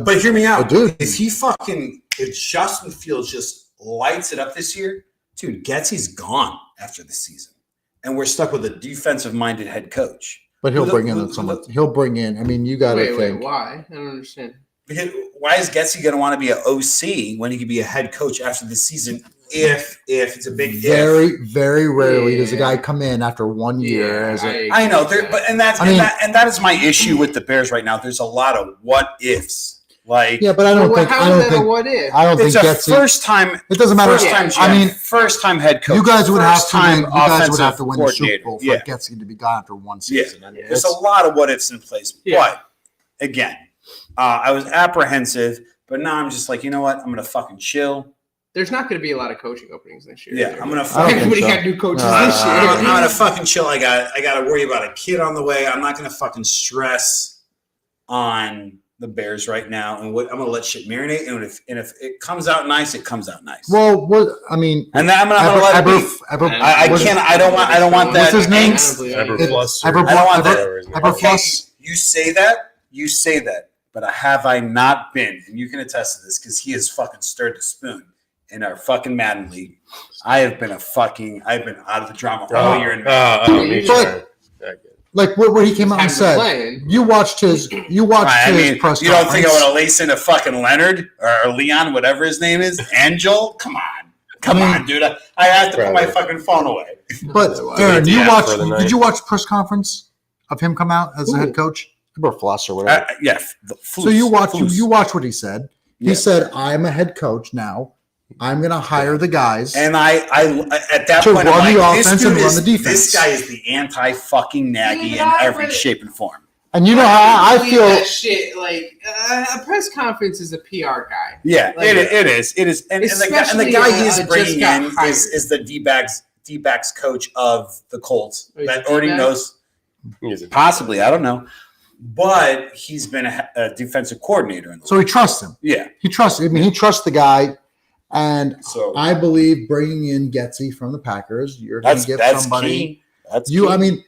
but hear me out,
dude.
If Justin Fields just lights it up this year, dude, Getsy's gone after the season, and we're stuck with a defensive-minded head coach.
But he'll
Look-
bring in
look-
someone.
look-
He'll bring in. I mean, you got to
Wait,
think.
why? I don't understand.
Because why is Getsy going to want to be an OC when he could be a head coach after the season? If it's a big if.
Very, very rarely does a
Yeah.
guy come in after 1 year as a.
I know, that is my issue with the Bears right now. There's a lot of what ifs. Like,
Yeah, but I don't think.
How
I
is
don't
that a
think.
what if?
I don't think
it's a
Getsy.
first time.
It doesn't matter.
First time GM,
I mean,
first time head coach.
you guys would have to. Win,
first-time
you guys would
offensive
have to win the Super
coordinator.
Bowl for
Yeah.
Getsy to be gone after one season. I mean,
There's
it's-
a lot of what ifs in place.
Yeah.
But again, I was apprehensive, but now I'm just like, you know what? I'm gonna fucking chill.
There's not going to be a lot of coaching openings this year.
Yeah,
either.
I'm gonna
I don't
fucking.
think
Everybody
so.
got new coaches
No,
this year.
I'm gonna fucking chill. I got to worry about a kid on the way. I'm not gonna fucking stress on the Bears right now, and I'm gonna let shit marinate. And if it comes out nice, it comes out nice.
Well, what I mean,
and then I'm gonna let it be. I
what's-
can't. I don't want that.
What's his name?
Eberflus.
Ever-
I don't want that.
Whatever his name is.
Eberflus.
You say that, but have I not been? And you can attest to this because he has fucking stirred the spoon in our fucking Madden league. I've been out of the drama all year. And
Me
But-
too.
like what he came out and
Haven't
said.
playing.
You watched his press
you don't think
conference.
I want to lace into fucking Leonard or Leon, whatever his name is, Angel? Come on, dude. I have to put my fucking phone away.
But
Otherwise-
Aaron, you
Yeah,
watched?
for the night.
Did you watch the press conference of him come out as a head coach? Or Floss or whatever.
Yeah.
So you watch what he said. He
Yeah.
said, "I'm a head coach now. I'm going to hire the guys."
And I at that
To
point,
run
I'm
the
like, this
offense
dude
and run
is,
the defense.
This guy is the anti-fucking Nagy in every shape and form.
And you know how I
Believe
feel.
that shit. Like a press conference is a PR guy.
Yeah,
Like,
it is, and the guy he's bringing in is the D-backs coach of the Colts
Oh, he's
that
a
already
D-back?
knows. Possibly, I don't know, but he's been a defensive coordinator in the
So he trusts him.
yeah.
He trusts. I mean, he trusts the guy, and
So
I believe bringing in Getsy from the Packers, you're going to give
that's
somebody.
key. That's
You,
key.
I mean,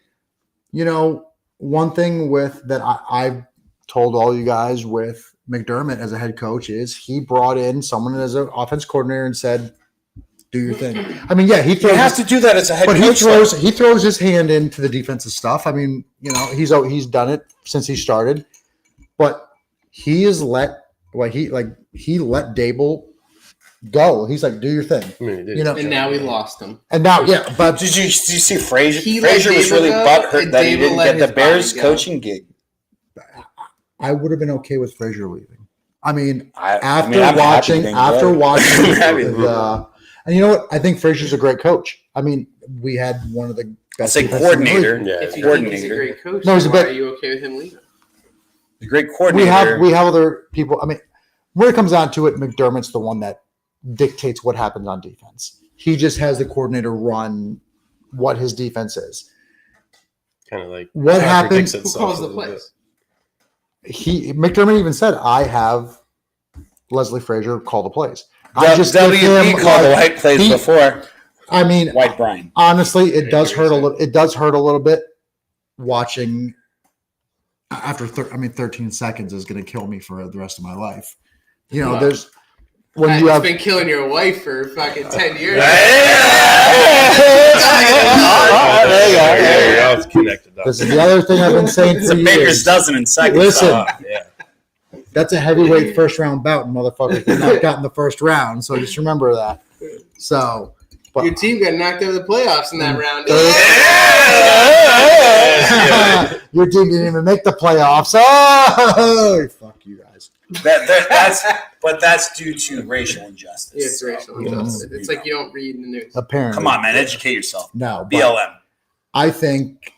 you know, one thing with that I've told all you guys with McDermott as a head coach is he brought in someone as an offense coordinator and said, "Do your thing." I mean, yeah, he
you
throws,
have to do that as a head
but
coach.
he throws his hand into the defensive stuff. I mean, you know, he's done it since he started, but he has let he let Dable go. He's like, "Do your thing,"
I mean,
you know.
And now we lost him.
And now, yeah, but
Did you see Frazier?
He let
Frazier was
Dable
really
go,
butthurt
and
that he
Dable
didn't
let
get the
his
Bears
body go.
coaching gig.
I would have been okay with Frazier leaving. I mean,
I'm
after
happy
watching
he didn't go. I'm happy he didn't
the, and you know what? I think Frazier's a great coach. I mean, we had one of the
I'll
best
say
defenses in the league.
coordinator.
Yeah,
If you think he's a
Coordinator.
great coach,
No, he's a
then why
bit-
are you okay with him leaving?
The great
We
coordinator.
have other people. I mean, when it comes down to it, McDermott's the one that dictates what happens on defense. He just has the coordinator run what his defense is.
kind of like
What happened?
Who calls the plays?
McDermott even said, "I have Leslie Frazier call the plays." I just give
WB
him,
called the
like,
white plays
he-
before
I mean,
White Brine.
honestly, it does hurt a little. It does hurt a little bit watching. After 13 seconds is going to kill me for the rest of my life. You know,
Wow.
there's when
It's
you have.
been killing your wife for fucking 10 years.
There you go.
There you go. It's connected up.
This is the other thing I've been saying
It's
for
a baker's
years.
dozen in seconds.
Listen,
Yeah.
that's a heavyweight first round bout, and motherfuckers did not got in the first round. So just remember that. So, but
Your team got knocked out of the playoffs in that round.
Yeah.
your team didn't even make the playoffs. Oh, fuck you guys.
That's due to racial injustice.
Yeah, it's racial injustice. It's like you don't read the news.
Apparently,
Come on, man, educate yourself.
No, but
BLM.
I think,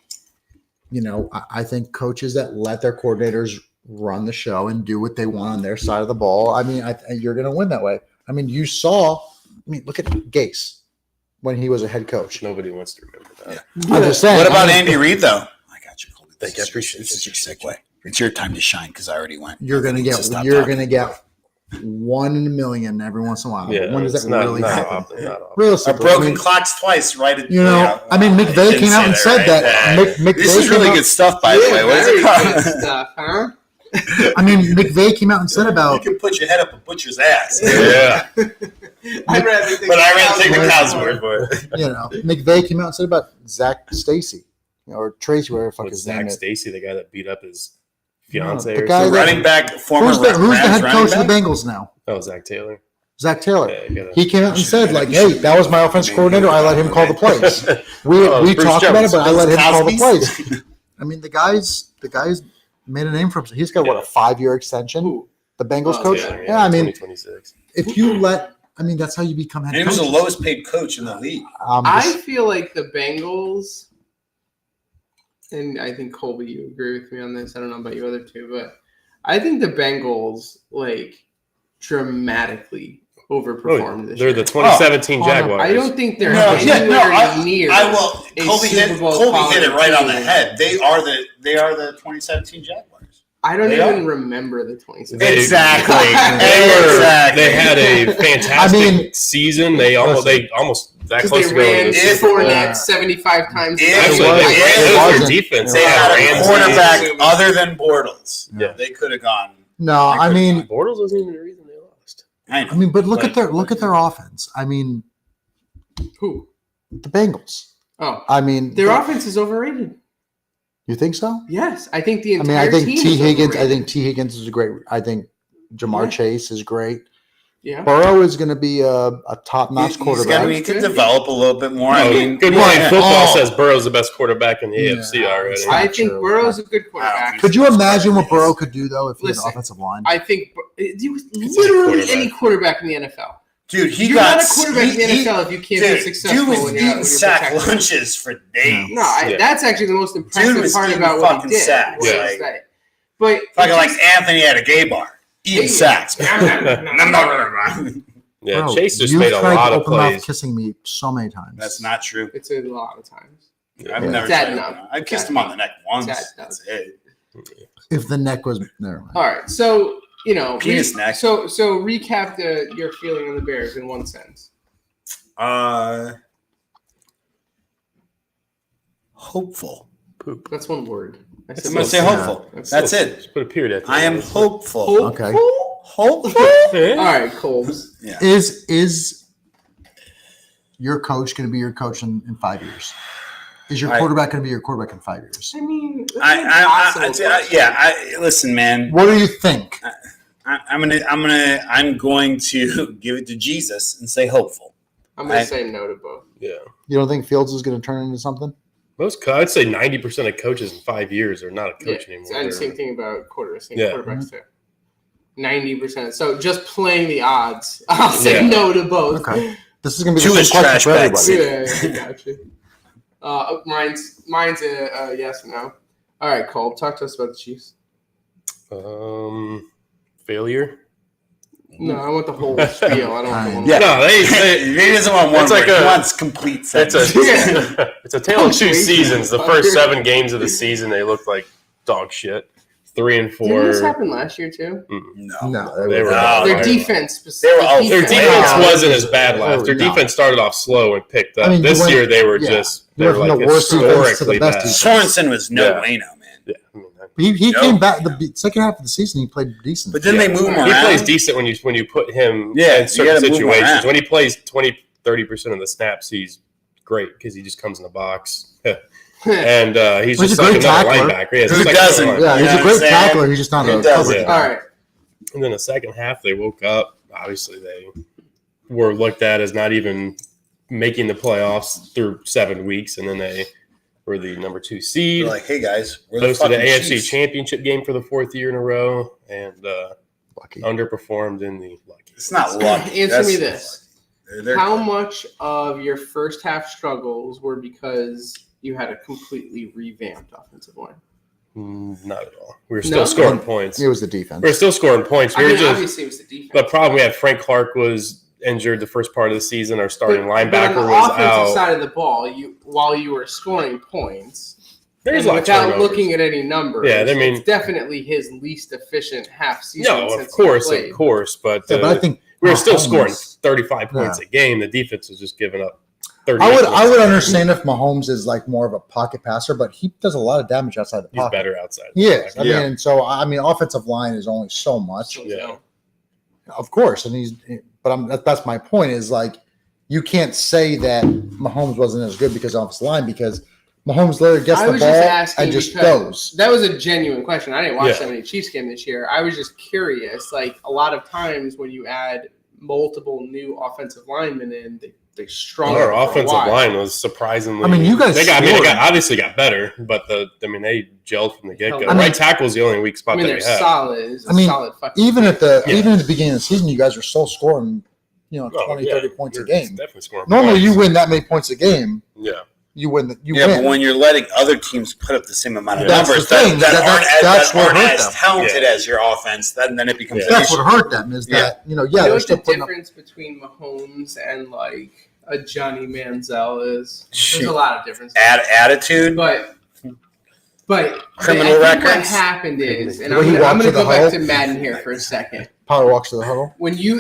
I think coaches that let their coordinators run the show and do what they want on their side of the ball. I mean, you're going to win that way. I mean, look at Gase when he was a head coach.
Nobody wants to remember that.
I'm just saying.
What about Andy Reid, though? I got you. Colby.
Thank you. I appreciate
This is
it.
your segue. It's your time to shine because I already went.
You're going to
So stop
get
talking.
1 in a million every once in a while.
Yeah,
When does
it's
that
not,
really
not
happen?
often, not often.
A
Realistically,
broken clock's twice, right?
I mean, McVay came out and said that. McVay
This is
came
really
out-
good stuff, by the way. What is
Very
it
good
called?
stuff, huh?
I mean, McVay came out and said
You
about,
can put your head up a butcher's ass.
Yeah.
I'd rather think
But I rather take the
Right.
cow's word for it.
McVay came out and said about Zach Stacy or Tracy, whatever the fuck
With
his name
Zach
is.
Stacy, the guy that beat up his fiance
the
or
guy
The
something.
running back, former
Who's the
Rams
head
running
coach of
back?
the Bengals now?
Oh, Zach Taylor.
Zach Taylor.
Yeah, you gotta-
He came out and said, like, "Hey, that was my offense coordinator. I let him call the plays." We
Oh,
we
Bruce
talked about it,
Jones.
but I let him call the
Cosby's?
plays. I mean, the guy's made a name for himself. He's got what, a 5-year extension?
Who?
The Bengals
Oh,
coach.
Taylor,
Yeah, I mean,
2026.
if you that's how you become head
And he
coach.
was the lowest paid coach in the league.
I feel like the Bengals, and I think Colby, you agree with me on this. I don't know about you other two, but I think the Bengals dramatically overperformed this
They're
year.
the 2017
Oh, no.
Jaguars.
I don't think they're
No,
anywhere near.
I will.
a
Colby
Super
hit
Bowl
it right on the
quality
head. They are the 2017 Jaguars.
I don't
They
even
are.
remember the 2017.
They-
Exactly.
They had a fantastic
I mean,
season. They almost that
Because
close
they
to going
ran
to the Super Bowl.
Fournette 75 times.
It
Actually,
was-
they
it
ran their
wasn't.
defense.
They had a
Ramsey.
quarterback other than Bortles.
Yeah.
They could have gone.
no, I mean,
Bortles wasn't even the reason they lost.
I
I mean, but look
Like-
at their offense. I mean,
Who?
the Bengals.
Oh,
I mean,
their offense is overrated.
You think so?
Yes, I think the
I mean,
entire
I think
team
T.
is
Higgins. I
overrated.
think T. Higgins is a great. I think Jamar
Yeah.
Chase is great.
Yeah.
Burrow is going to be a top-notch
He
quarterback.
could develop a little bit more. I
Oh,
mean,
Good
yeah.
Morning Football
Oh.
says Burrow's the best quarterback in the
Yeah.
AFC already.
I
Not
think
true.
Burrow's a good quarterback.
Could you imagine what Burrow could do though if he had an
Listen,
offensive line?
I think he was literally any quarterback in the NFL.
Dude,
You're not a quarterback in the NFL if you can't be successful.
Dude was
when
eating
you're
sack
protected.
lunches for days.
No, that's actually the most
Dude
impressive
was
part
eating
about what he
fucking
did.
sacks,
was
like-
that- but
Fucking
it
like
just-
Anthony at a gay bar. Eating sacks.
Yeah,
Bro,
Chase just
you've
made a
tried
lot of
open mouth
plays.
kissing me so many times.
That's not true.
it's a lot of times.
I've
Yeah.
never
Dad,
tried
no.
that. I've kissed him on the neck once.
Dad, no.
That's it.
If the neck was never mind.
All right, so
Penis neck.
So recap your feeling on the Bears in one sentence.
Hopeful.
Poop.
That's one word.
I'm gonna say hopeful. That's it.
Just put a period at the
I am
end.
hopeful.
Okay.
Hopeful.
All right, Colbs.
Yeah.
Is your coach going to be your coach in 5 years? Is your quarterback going to be your quarterback in 5 years?
I mean, that's an impossible question.
Listen, man.
What do you think?
I'm going to give it to Jesus and say hopeful.
I'm gonna say no to both.
Yeah.
You don't think Fields is going to turn into something?
I'd say 90% of coaches in 5 years are not a coach
Yeah,
anymore.
and same thing about quarterbacks.
Yeah.
Quarterbacks too. 90%. So just playing the odds, I'll say
Yeah.
no to both.
Okay. This is going to be
Two
the
is
same question
trash
for
bags.
everybody.
Yeah, I got you. Mine's a yes or no. All right, Cole, talk to us about the Chiefs.
Failure.
No, I want the whole spiel. I don't want the one.
Yeah.
No,
He doesn't want one
It's like
word. He
a-
wants complete
It's
sentence.
a it's a tale of two
Punctuation,
seasons. The
fucker.
first 7 games of the season, they looked like dog shit. 3 and 4.
Didn't this happen last year too?
No.
No,
They were
No,
Their
right.
defense,
They were all-
Their defense
Yeah.
wasn't as bad last. Their
No.
defense started off slow and picked up.
I mean, you
This
went-
year they were
yeah.
just
You
they
went
were
from
like
the worst defense to the
historically
best
bad.
defense.
Sorensen was no
Yeah.
bueno, man.
Yeah, I mean,
He
No.
came back the second half of the season. He played decent.
But then they move him
He
around.
he plays decent when you put him
Yeah,
in
you
certain
gotta move him
situations.
around.
When he plays 20-30% of the snaps, he's great because he just comes in the box. And he's
He's
just
a
like
great
another
tackler.
linebacker. Yeah,
Who
he's like
doesn't?
another
yeah,
linebacker.
he's
You know
a
what
great
I'm saying?
tackler. He's just not
Who
a
doesn't?
coverage
All
guy.
right.
And then the second half, they woke up. Obviously, they were looked at as not even making the playoffs through 7 weeks, and then they were the number 2 seed.
They're like, hey guys, we're the
Hosted
fucking
an AFC
Chiefs.
championship game for the 4th year in a row, and
Lucky.
underperformed in the lucky.
It's not lucky.
Answer
That's-
me this.
they're-
How much of your first half struggles were because you had a completely revamped offensive line?
Not at all. We were still
No?
scoring points.
It was the defense.
We were still scoring points.
I
We
mean,
were just
obviously it was the defense.
the problem we had. Frank Clark was injured the first part of the season. Our starting
But
linebacker
on the
was
offensive
out.
side of the ball, while you were scoring points,
There's
and
a lot of
without
turnovers.
looking at any numbers,
Yeah, I mean-
it's definitely his least efficient half season.
No,
since
of course,
he played.
but,
Yeah, but I think
we were still
Mahomes-
scoring 35 points
Yeah.
a game. The defense was just giving up 30.
I would understand if Mahomes is like more of a pocket passer, but he does a lot of damage outside the
He's
pocket.
better outside.
He is.
Yeah.
I mean, offensive line is only so much,
So,
Yeah.
of course, and that's my point. Is like you can't say that Mahomes wasn't as good because of his line because Mahomes literally gets
I
the
was
ball
just asking
and just
because
goes.
that was a genuine question. I didn't watch
Yeah.
that many Chiefs game this year. I was just curious. Like a lot of times when you add multiple new offensive linemen in, they struggle.
Our
for a
offensive
while.
line was surprisingly.
I mean, you guys
They got
scored.
obviously got better, but they gelled from the get go.
I mean-
Right tackle's the only weak
I
spot
mean,
that
they're
we have.
solid. It's a
I mean,
solid fucking
Even at the
Yeah.
beginning of the season, you guys are still scoring, 20, 30 points a
You're
game.
Definitely scoring.
Normally,
points.
you win that many points a game.
Yeah.
You win. You
Yeah,
win.
but when you're letting other teams put up the same amount of
That's
numbers
the thing.
that
That's what
aren't
hurt
as
them.
talented
Yeah.
as your offense, then it becomes
Yeah.
an
That's
issue.
what hurt them is that
you know
they're
what
still
the
putting up.
difference between Mahomes and like a Johnny Manziel is?
Shoot.
There's a lot of difference.
Attitude.
But
Criminal
I think what
records.
happened is, and
The way
I'm
he
going
walked
to
to the
go back
huddle.
to Madden here for a second.
Power walks to the huddle.
When you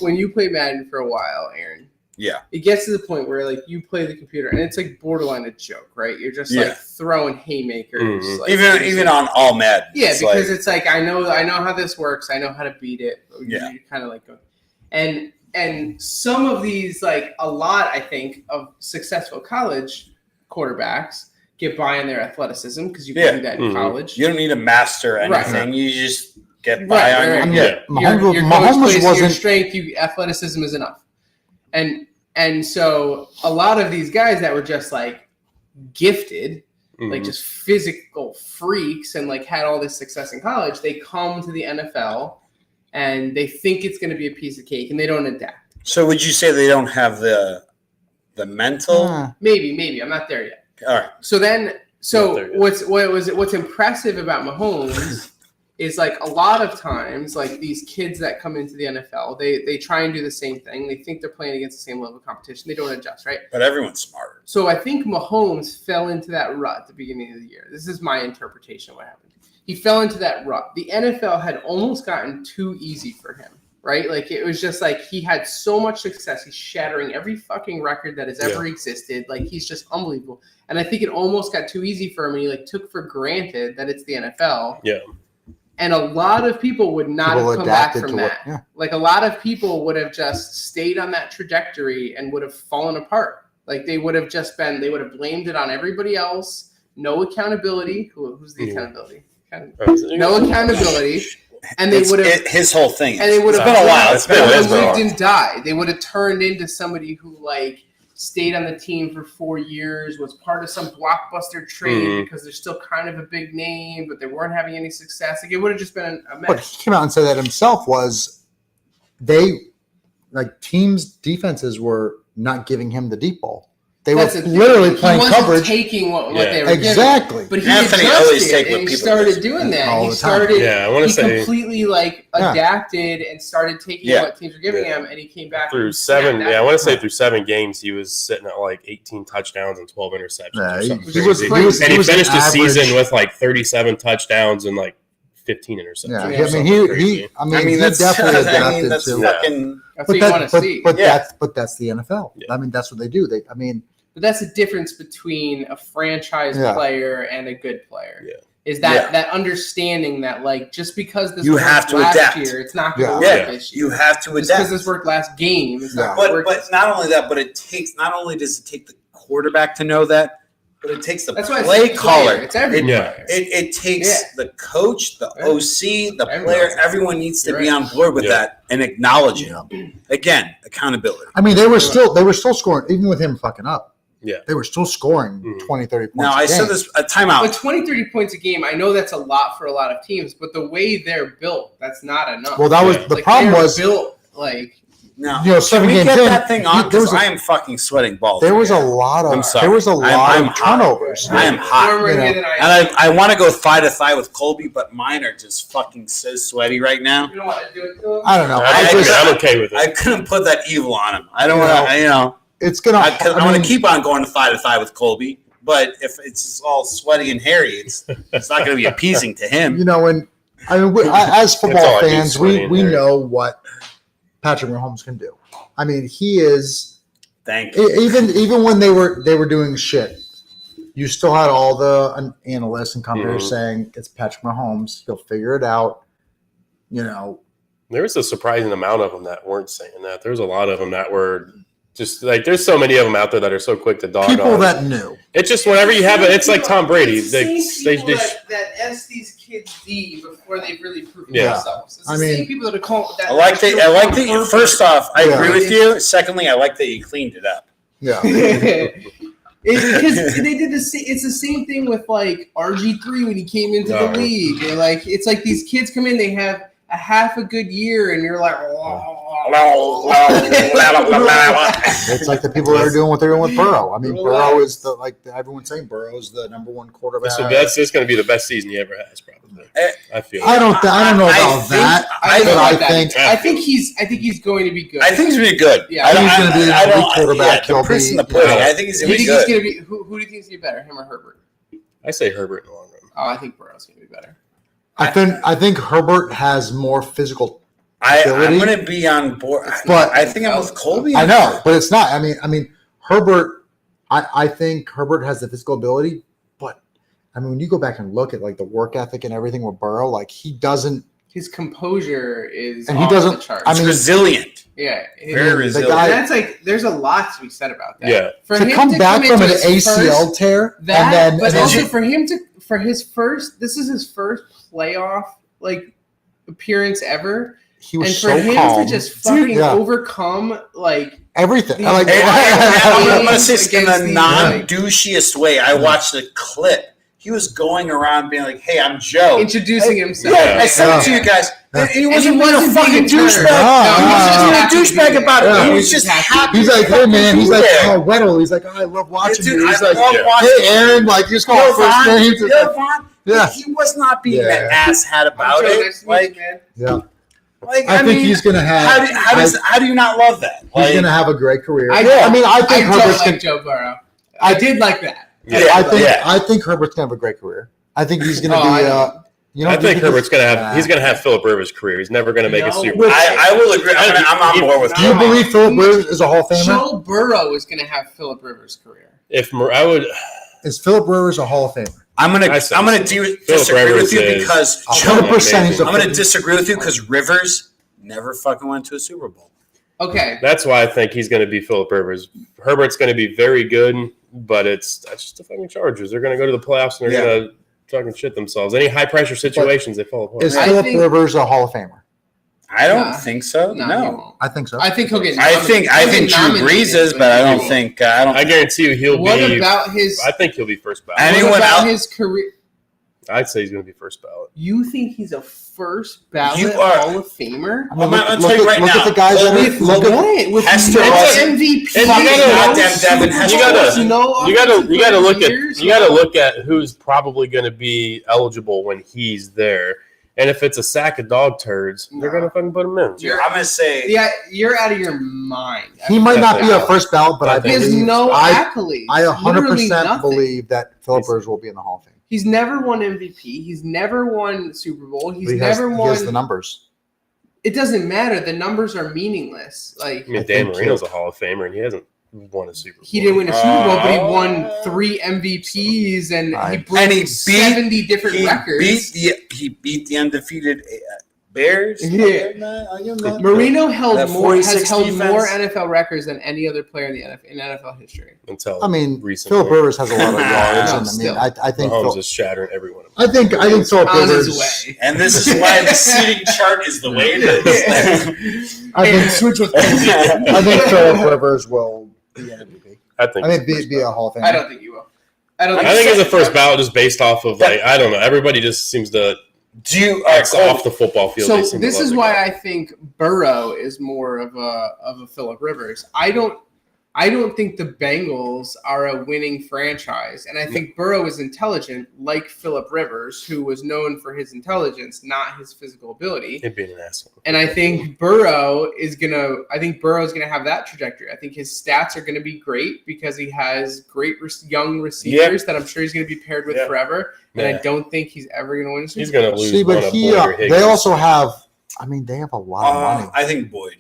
when you play Madden for a while, Aaron,
Yeah.
it gets to the point where like you play the computer and it's like borderline a joke, right? You're just
Yeah.
like throwing haymakers,
Mhm.
like,
Even on all Madden.
yeah,
it's
because
like,
it's like I know how this works. I know how to beat it.
Yeah.
You kind of like go, and some of these like a lot I think of successful college quarterbacks get by in their athleticism because you can
Yeah.
do that in
Mhm.
college.
you don't need to master
Right.
anything. You just get by
Right,
on
right,
your
I mean,
Yeah.
Mahomes,
Your
Mahomes
coach plays to your
wasn't.
strength. Athleticism is enough, and so a lot of these guys that were just like gifted, like
Mhm.
just physical freaks, and like had all this success in college, they come to the NFL and they think it's going to be a piece of cake, and they don't adapt.
So would you say they don't have the mental?
Maybe. I'm not there yet.
All right.
So what's impressive about Mahomes is like a lot of times, like these kids that come into the NFL, they try and do the same thing. They think they're playing against the same level of competition. They don't adjust, right?
But everyone's smarter.
So I think Mahomes fell into that rut at the beginning of the year. This is my interpretation of what happened. He fell into that rut. The NFL had almost gotten too easy for him, right? Like it was just like he had so much success. He's shattering every fucking record that has ever existed. Like he's just unbelievable. And I think it almost got too easy for him, and he like took for granted that it's the NFL.
Yeah.
And a lot of people would not have come back from that. Like a lot of people would have just stayed on that trajectory and would have fallen apart. Like they would have blamed it on everybody else. No accountability. Who's the accountability? No accountability. And they would have
his whole thing.
And they would have
been a while. It's been
lived and died. They would have turned into somebody who like stayed on the team for 4 years, was part of some blockbuster trade because they're still kind of a big name, but they weren't having any success. Like it would have just been a mess.
What he came out and said that himself was teams' defenses were not giving him the deep ball. They were literally playing coverage.
Taking what they were
exactly.
Giving. But he
Anthony always take what
and he
people
started doing that.
All
He
the time.
started.
Yeah, I want to say
completely adapted and started taking what teams were giving him, and he came back
through 7. Yeah, I want to say through 7 games, he was sitting at like 18 touchdowns and 12 interceptions.
Yeah,
or something
he was
and he finished the
average
season with like 37 touchdowns and like 15 interceptions.
Yeah, he definitely adapted
that's
to.
fucking.
That's what you want to see.
But that's the NFL. Yeah. I mean, that's what they do.
But that's the difference between a franchise player and a good player.
Yeah.
Is that understanding that like just because this
you
worked
have to
last
adapt.
year, it's not going to work this year.
You have to
just
adapt.
because this worked last game, it's not
but
work.
But not only that, but it takes not only does it take the quarterback to know that, but it takes the play caller.
It's every player.
It takes the coach, the OC, the player. Everyone needs to be on board with that and acknowledge it. Again, accountability.
I mean, they were still scoring even with him fucking up.
Yeah.
They were still scoring 20, 30 points.
Now, I said this a timeout.
But 20, 30 points a game, I know that's a lot for a lot of teams, but the way they're built, that's not enough.
Well, that was the problem was
built like
no.
7
Can we
games
get
in,
that thing on? Because I am fucking sweating balls.
There was a lot of turnovers.
I am hot. And I want to go thigh to thigh with Colby, but mine are just fucking so sweaty right now.
You don't want to do it to him?
I don't know.
I'm okay with it.
I couldn't put that evil on him. I don't want to,
It's gonna.
I want to keep on going to thigh with Colby, but if it's all sweaty and hairy, it's not going to be appeasing to him.
As football fans, we know what Patrick Mahomes can do. I mean, he is.
Thank you.
Even when they were doing shit, you still had all the analysts and commentators saying it's Patrick Mahomes. He'll figure it out.
There was a surprising amount of them that weren't saying that. There was a lot of them that were. Just like there's so many of them out there that are so quick to dog
people
on.
that knew.
It's just whenever you have it, it's like Tom Brady.
It's the same people that S these kids D before they've really proven themselves. It's the same people that are calling.
I like that. First off, I agree with you. Secondly, I like that you cleaned it up.
Yeah.
Because they did it's the same thing with like RG3 when he came into the league. They're like it's like these kids come in, they have a half a good year, and you're like,
it's like the people that are doing what they're doing with Burrow. I mean, Burrow is everyone's saying Burrow's the number one quarterback.
So that's going to be the best season he ever has, probably. I feel.
I don't know about that.
I think he's going to be good.
I think he's going to be good.
Yeah, I think he's going to be a good quarterback.
The proof in the pudding. I think he's going to be good.
Who do you think is going to be better, him or Herbert?
I say Herbert in the long run.
Oh, I think Burrow's going to be better.
I think Herbert has more physical ability.
I'm going to be on board,
but
I think I'm with Colby.
I know, but it's not. I mean, Herbert. I think Herbert has the physical ability, but I mean, when you go back and look at like the work ethic and everything with Burrow, like he doesn't.
His composure is
and he doesn't.
The charts.
I mean, resilient.
Yeah,
very resilient.
That's like there's a lot to be said about that.
Yeah,
to come back from an ACL tear,
also for him to his first. This is his first playoff appearance ever.
He was
and for him
calm.
To just fucking overcome
everything.
I'm going to say this in the non-douchiest way. I watched the clip. He was going around being like, "Hey, I'm Joe,"
introducing himself.
Yeah, I said it to you guys. He wasn't being a
being
fucking
a turd.
douchebag.
No,
He was
no,
just being a douchebag about it.
Yeah.
He was just happy.
He's like, hey man, he's like,
Yeah.
oh Weddle. He's like, oh, I love watching
Dude,
you. He's
I
like,
love watching
hey Aaron, like you just call
Yo,
first
Vaughn,
names.
yo, Vaughn.
Yeah.
He was not being
Yeah.
an asshat about
Joe,
it.
nice to meet you,
Like,
man.
Yeah,
I
I think
mean,
he's gonna have.
how do you not love that?
He's gonna have a great career.
I
mean, I
I
think
don't
Herbert's
like
gonna.
Joe Burrow. I did like that.
I think Herbert's gonna have a great career. I think he's gonna
I
be.
know.
I think Herbert's gonna have. He's gonna have Philip Rivers' career. He's never gonna make a
No.
Super Bowl.
I will agree. I'm on board with
Do you
that.
believe Philip Rivers is a Hall of Famer?
Joe Burrow is going to have Philip Rivers' career.
I would.
Is Philip Rivers a Hall of Famer?
I'm gonna
I say
disagree
Rivers
with you
is-
because
100%. He's a.
I'm gonna disagree with you because Rivers never fucking went to a Super Bowl.
Okay.
That's why I think he's going to be Philip Rivers. Herbert's going to be very good, but that's just the fucking Chargers. They're going to go to the playoffs and they're going to fucking shit themselves. Any high pressure situations, they fall apart.
Is
I
Philip
think-
Rivers a Hall of Famer?
I don't
Nah.
think so.
No, he
No.
won't.
I think so.
I think he'll get.
I think Drew Brees is, but I don't think I don't.
I guarantee you he'll
What
be.
about his?
I think he'll be first ballot.
And-
What
anyone
about
else?
his career?
I'd say he's going to be first ballot.
You think he's a first ballot
You are-
Hall of Famer?
I mean,
I'll tell you right
look
now.
at the guys that
With
look at.
what? With
Hester
no
wasn't-
MVP.
And
Fucking goddamn Devin
Super
Hester
Bowls,
wasn't.
no
You gotta
offensive
look at
years,
you gotta
no-
look at who's probably going to be eligible when he's there. And if it's a sack of dog turds, they're
No.
going to fucking put him in.
I'm gonna say
Yeah, you're out of your mind.
He might not be a first ballot, but I
He has
believe
no
I
accolades.
100%
Literally
believe that Philip Rivers will be in the Hall of Fame.
He's never won MVP. He's never won Super Bowl. He's
He
never
has
won.
the numbers.
It doesn't matter. The numbers are meaningless. Like
I mean,
I
Dan
think
Marino's a Hall of Famer, and he hasn't won a Super Bowl.
he didn't win a Super Bowl, but he won 3 MVPs and he
Right.
broke
And he beat-
70 different records.
he beat the undefeated Bears.
Yeah. Marino
That
has
46
held
defense.
more NFL records than any other player in NFL history.
Until
I mean,
recently.
Philip Rivers has a lot of yards,
No,
and I mean,
still.
I think
Mahomes is shattering every one of them.
I think Philip
On
Rivers.
his way.
And this is why the seating chart is the way it is.
I
Hey,
think
switch with
I think Philip Rivers will be an MVP.
I think.
I think be a Hall of Famer.
I don't think you will. I don't.
I think it's a first ballot just based off of like I don't know. Everybody just seems to
Do you
X off the football field.
So
They seem to
this
love
is
the
why
guy.
I think Burrow is more of a Philip Rivers. I don't think the Bengals are a winning franchise, and I think Burrow is intelligent, like Philip Rivers, who was known for his intelligence, not his physical ability.
Him being an asshole.
And I think Burrow's gonna have that trajectory. I think his stats are gonna be great because he has great young receivers that I'm sure he's gonna be paired with
Yeah.
forever. And I
Yeah.
don't think he's ever gonna win a Super
He's going to
Bowl.
lose
See,
one
but
of Boyd or Higgins.
they also have. I mean, they have a lot of money.
I think Boyd.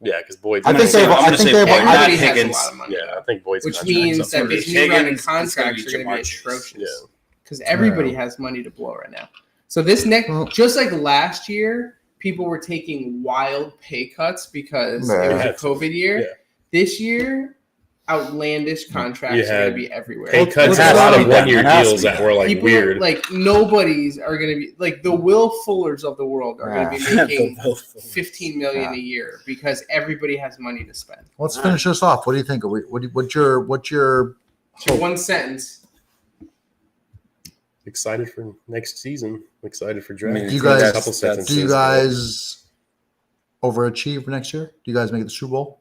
Yeah, because Boyd's.
I think they have.
I'm
I
gonna
think
say
they have.
Boyd,
I
not
Everybody has a
Higgins.
lot of money.
Yeah, I think Boyd's.
Which
gonna
means
up
that
for
these
it.
new round of
Higgins is gonna
contracts
be
are going to be
Jamar Chase.
atrocious.
Yeah.
Because everybody
Yeah.
has money to blow right now. So this next,
Well-
just like last year, people were taking wild pay cuts because it was
Yeah.
a COVID year.
Yeah.
This year, outlandish contracts
You
are going
had
to be everywhere.
Pay cuts
It
and a
has
lot
to
of
be done.
1-year
It has to
deals
be
that
done.
were like
People
weird.
like nobody's are going to be like the Will Fullers of the world are going to be making $15 million a year because everybody has money to spend.
Let's finish this off. What do you think? What's your
So one sentence.
Excited for next season. Excited for draft.
mean,
Do you guys-
A couple sentences.
do you guys overachieve next year? Do you guys make it the Super Bowl?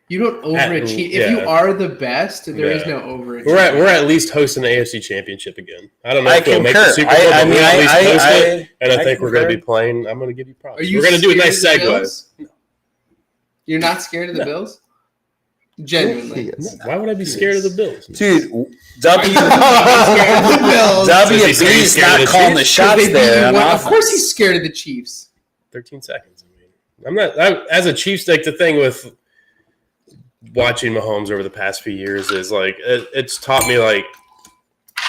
You don't overachieve. If you
yeah.
are the best, there is
Yeah.
no overachieving.
We're at least hosting the AFC Championship again. I don't know
I
if we'll make the
concur.
Super Bowl, but we'll at least host it. And I think we're going to be
concur.
playing. I'm going to give you props.
Are you
We're going to do a nice
scared of the
segue.
Bills? You're not scared of the Bills? Genuinely.
Yes.
Why would I be scared of the Bills?
Dude,
Scared of the Bills.
WB
Is he
is
scared
not
of the
calling the
Chiefs?
shots
They beat
there.
you
on
one- Of
offense.
course he's scared of the Chiefs.
13 seconds. I mean, I'm not. As a Chiefs, like the thing with watching Mahomes over the past few years is like it's taught me like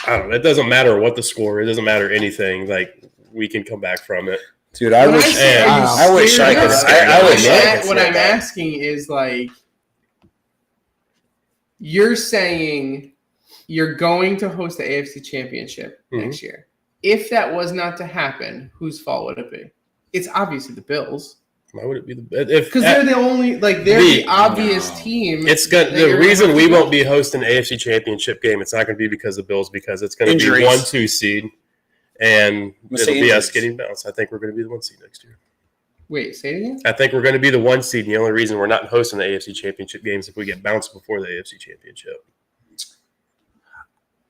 I don't know. It doesn't matter what the score. It doesn't matter anything. Like we can come back from it.
Dude, I
When
wish.
say, are you
I wish I
scared
could.
of it,
I wish I could.
What
feel
I'm
that.
asking is like, you're saying you're going to host the AFC Championship next year. If that was not to happen, whose fault would it be? It's obviously the Bills
Why would it be the
because they're the only like they're the obvious
No.
team.
It's good.
that
The
you're gonna
reason
have
we
to
won't
go.
be hosting the AFC Championship game, it's not going to be because of the Bills, because it's going to be
Injuries.
1-2 seed, and
Let's
it'll
say
be us
injuries.
getting bounced. I think we're going to be the 1 seed next year.
Wait, say it again?
I think we're going to be the 1 seed. And the only reason we're not hosting the AFC Championship games if we get bounced before the AFC Championship.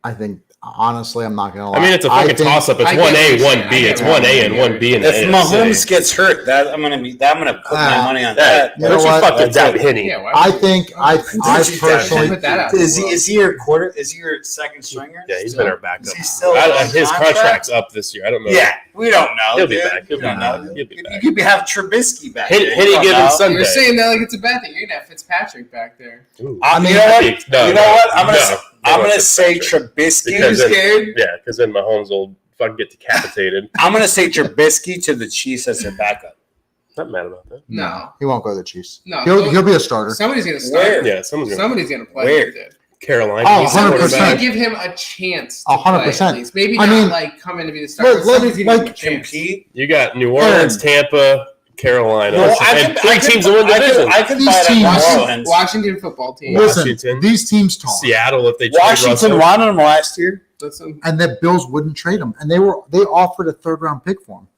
I think honestly, I'm not gonna lie.
I mean, it's a fucking toss up. It's
I get
1A,
what you're saying.
1B.
I get
It's
what
1A
you're
and
saying.
1B in the
If
AFC.
Mahomes gets hurt, I'm gonna put my money on that.
You know
Where's
what?
your fucking doubt, Henny?
Yeah, why
I think I
you
personally
put that out?
Is he your quarter? Is he your second stringer?
Yeah, he's been our backup.
Is he still
His
on
contract's up this year. I don't know.
Yeah, we don't know.
He'll be
dude.
back. He'll
We
be
don't
back.
know.
He'll be
You
back.
could have Trubisky back.
Henny
We don't
given
know.
Sunday.
You're saying that like it's a bad thing. You're gonna have Fitzpatrick back there.
Ooh.
I mean,
No,
you know what? I'm
no,
gonna
no,
say
Fitzpatrick.
Trubisky.
Because
You're scared?
Yeah, because then Mahomes will fucking get decapitated.
I'm gonna say Trubisky to the Chiefs as their backup.
Not mad about that.
No.
he won't go to the Chiefs.
No.
He'll be a starter.
Somebody's gonna start.
Where?
Yeah, someone's going to.
Somebody's gonna play.
Where?
Dude.
Carolina.
Oh,
he's the
100%.
Somebody's gonna
quarterback.
give him a chance. To
100%.
play, at least. Maybe
I
not
mean,
like come in to be the starter.
look,
but somebody's gonna give him a
like,
chance.
Compete.
You got New Orleans, Tampa, Carolina, and three teams in one division.
I could
These
buy
teams-
that New Orleans.
Washington football team.
Listen,
Washington.
these teams talk,
Seattle, if they trade
Washington
Russell.
won them last year.
Listen,
and the Bills wouldn't trade him, and they offered a 3rd-round pick for him.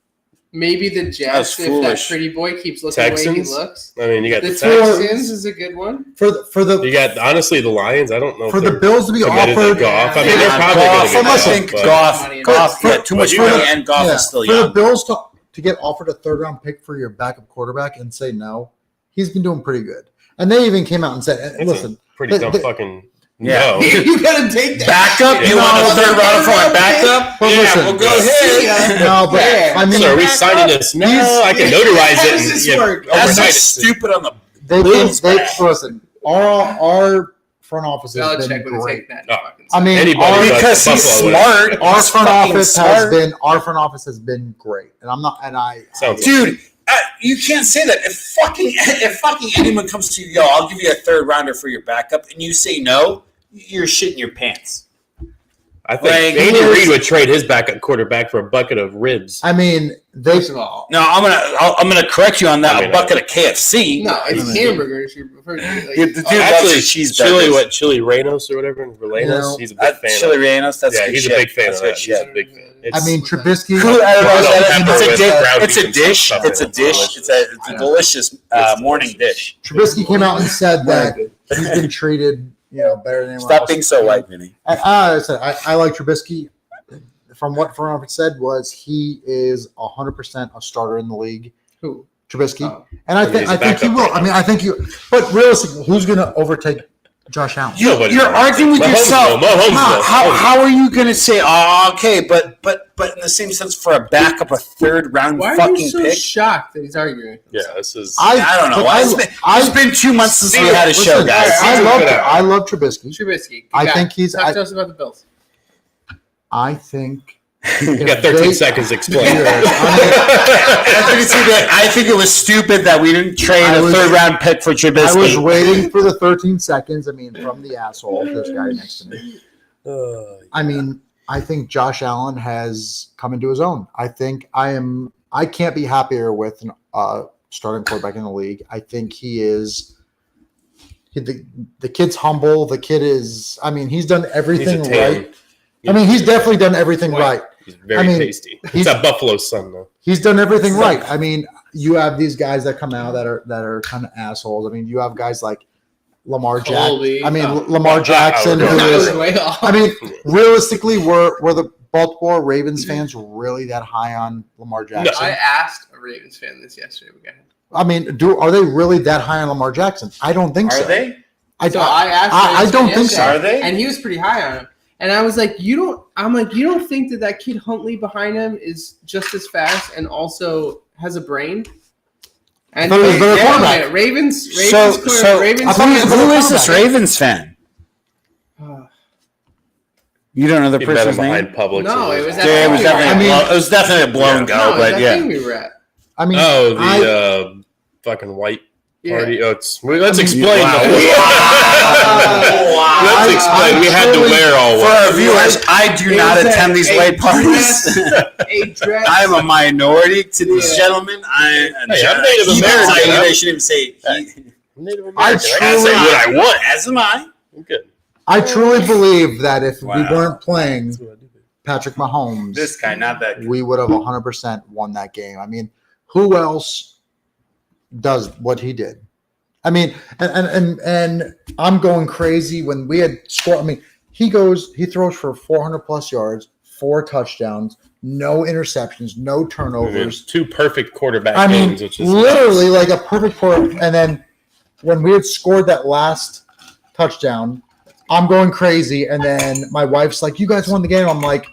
maybe the Jets,
That's
if
foolish.
that pretty boy keeps looking the way he
Texans?
looks.
I mean, you got
The
the Texans.
Texans is a good one.
For the
You got, honestly, the Lions. I don't know.
for
if
the
they're
Bills to be
committed to
offered
Goff. I mean,
Yeah,
they're probably
Goff,
going to get
I think
Goff, but-
Goff, yeah, too much
you
money,
got-
and Goff
yeah,
is still
for
young.
the Bills to get offered a 3rd-round pick for your backup quarterback and say no, he's been doing pretty good. And they even came out and said,
That's
"Listen,
a pretty dumb
they-
fucking
Yeah.
no.
You gotta take that.
Backup? You
Yeah.
want a third rounder for a backup?
Well,
Yeah,
listen.
well, go ahead.
no, but
Yeah.
I mean,
So are we signing this now? I can notarize
How
it.
does
And,
this
yeah,
work?
That's
overnight
so
it.
stupid on the
they
Bills
they
back.
listen. Our front office has
Belichick
been
would have
great.
taken that.
No.
fucking
I mean,
Anybody
our,
does.
because he's
Buffalo
smart.
our
He's
front
fucking
office
smart.
has been great, and I'm not. And I
Sounds
Dude, you can't say that. If fucking anyone comes to you, yo, I'll give you a 3rd rounder for your backup, and you say no, you're shitting your pants.
I think
Like,
Andy
here's-
Reid would trade his backup quarterback for a bucket of ribs.
I mean, they.
First of all,
No, I'm gonna correct you on that.
I mean,
a bucket of KFC.
no, it's hamburgers. You prefer to eat, like,
Yeah, the dude
Actually,
loves cheese
Chili Reynos or whatever, Relanos.
No.
He's a big fan.
Chili
of
Reynos. That's
Yeah,
good
he's
shit.
a big fan
That's
of
good
that.
shit.
He's a big fan. It's,
I mean, Trubisky.
Who, I don't know,
Pepper with ground
it's a
beef and
dish.
stuff
It's a
in it.
dish. It's a delicious morning dish.
Trubisky came out and said that he's been treated, better than anyone
Stop
else.
being so white, Vinny.
And I said I like Trubisky. From what Fernand said was he is 100% a starter in the league.
who?
Trubisky,
Oh.
and I
I mean,
think
he's a
he
backup
will.
right
I mean, I think you. But realistically, who's going to overtake Josh Allen?
Nobody
You're
knows.
arguing with
Mahomes
yourself.
will. Mahomes will.
How are you going to say, oh, okay, but in the same sense, for a backup, a 3rd round
Why are
fucking
you so
pick?
shocked that he's arguing?
Yeah, this is.
I don't know.
but
It's been 2 months since we had a show,
listen,
guys.
I love Trubisky.
Trubisky.
I
Guy,
think he's.
Talk to us about the Bills.
I think.
You got 13 seconds to explain.
I think it was stupid that we didn't trade
I
a
was-
3rd round pick for
I was
Trubisky.
waiting for the 13 seconds. I mean, from the asshole, this guy next to me. I mean, I think Josh Allen has come into his own. I think I can't be happier with an starting quarterback in the league. I think he is. The kid's humble. The kid is. I mean, he's done
He's
everything
a tan.
right. I mean, he's definitely done everything right.
He's very
I mean,
tasty.
he's-
It's a Buffalo son, though.
He's done everything right. I mean, you have these guys that come out that are kind of assholes. I mean, you have guys like Lamar
Colby.
Jackson. I mean,
Oh.
Lamar Jackson. Who
That
is,
was way off.
I mean, realistically, were the Baltimore Ravens fans really that high on Lamar Jackson?
I asked a Ravens fan this yesterday. We got him.
I mean, are they really that high on Lamar Jackson? I don't think so.
Are they?
I
So I asked.
I
Ravens
don't
fan
think so.
yesterday,
Are they?
And he was pretty high on him. And I was like, you don't think that kid Huntley behind him is just as fast and also has a brain? And
I thought he was a better quarterback.
Ravens
I thought he was a better
who is this
quarterback.
Ravens fan? You don't know the
He met him
person's name?
behind Publix.
No, it was at
Yeah, it was
I
definitely,
mean-
it was definitely a blown go,
no,
but yeah.
thing we were at.
I mean,
Oh,
I-
the fucking white
Yeah.
party. Oh, let's explain.
Wow.
Let's explain. We had to wear all
For
white.
our viewers, I do not
It was
attend these
a
white parties.
A dress.
I'm a minority to these
Yeah.
gentlemen.
Hey, I'm Native
he-
American,
I
huh?
shouldn't even say he.
Native American.
I
I gotta say what I want.
As am I.
Good.
I truly believe that if we
Wow.
weren't playing,
That's what I do.
Patrick Mahomes,
This guy, not that.
we would have 100% won that game. I mean, who else does what he did? I mean, and I'm going crazy when we had scored. I mean, he throws for 400 plus yards, 4 touchdowns, no interceptions, no turnovers.
2 perfect quarterback
I mean,
games, which is
literally like a perfect quarter. And then when we had scored that last touchdown, I'm going crazy. And then my wife's like, "You guys won the game." I'm like,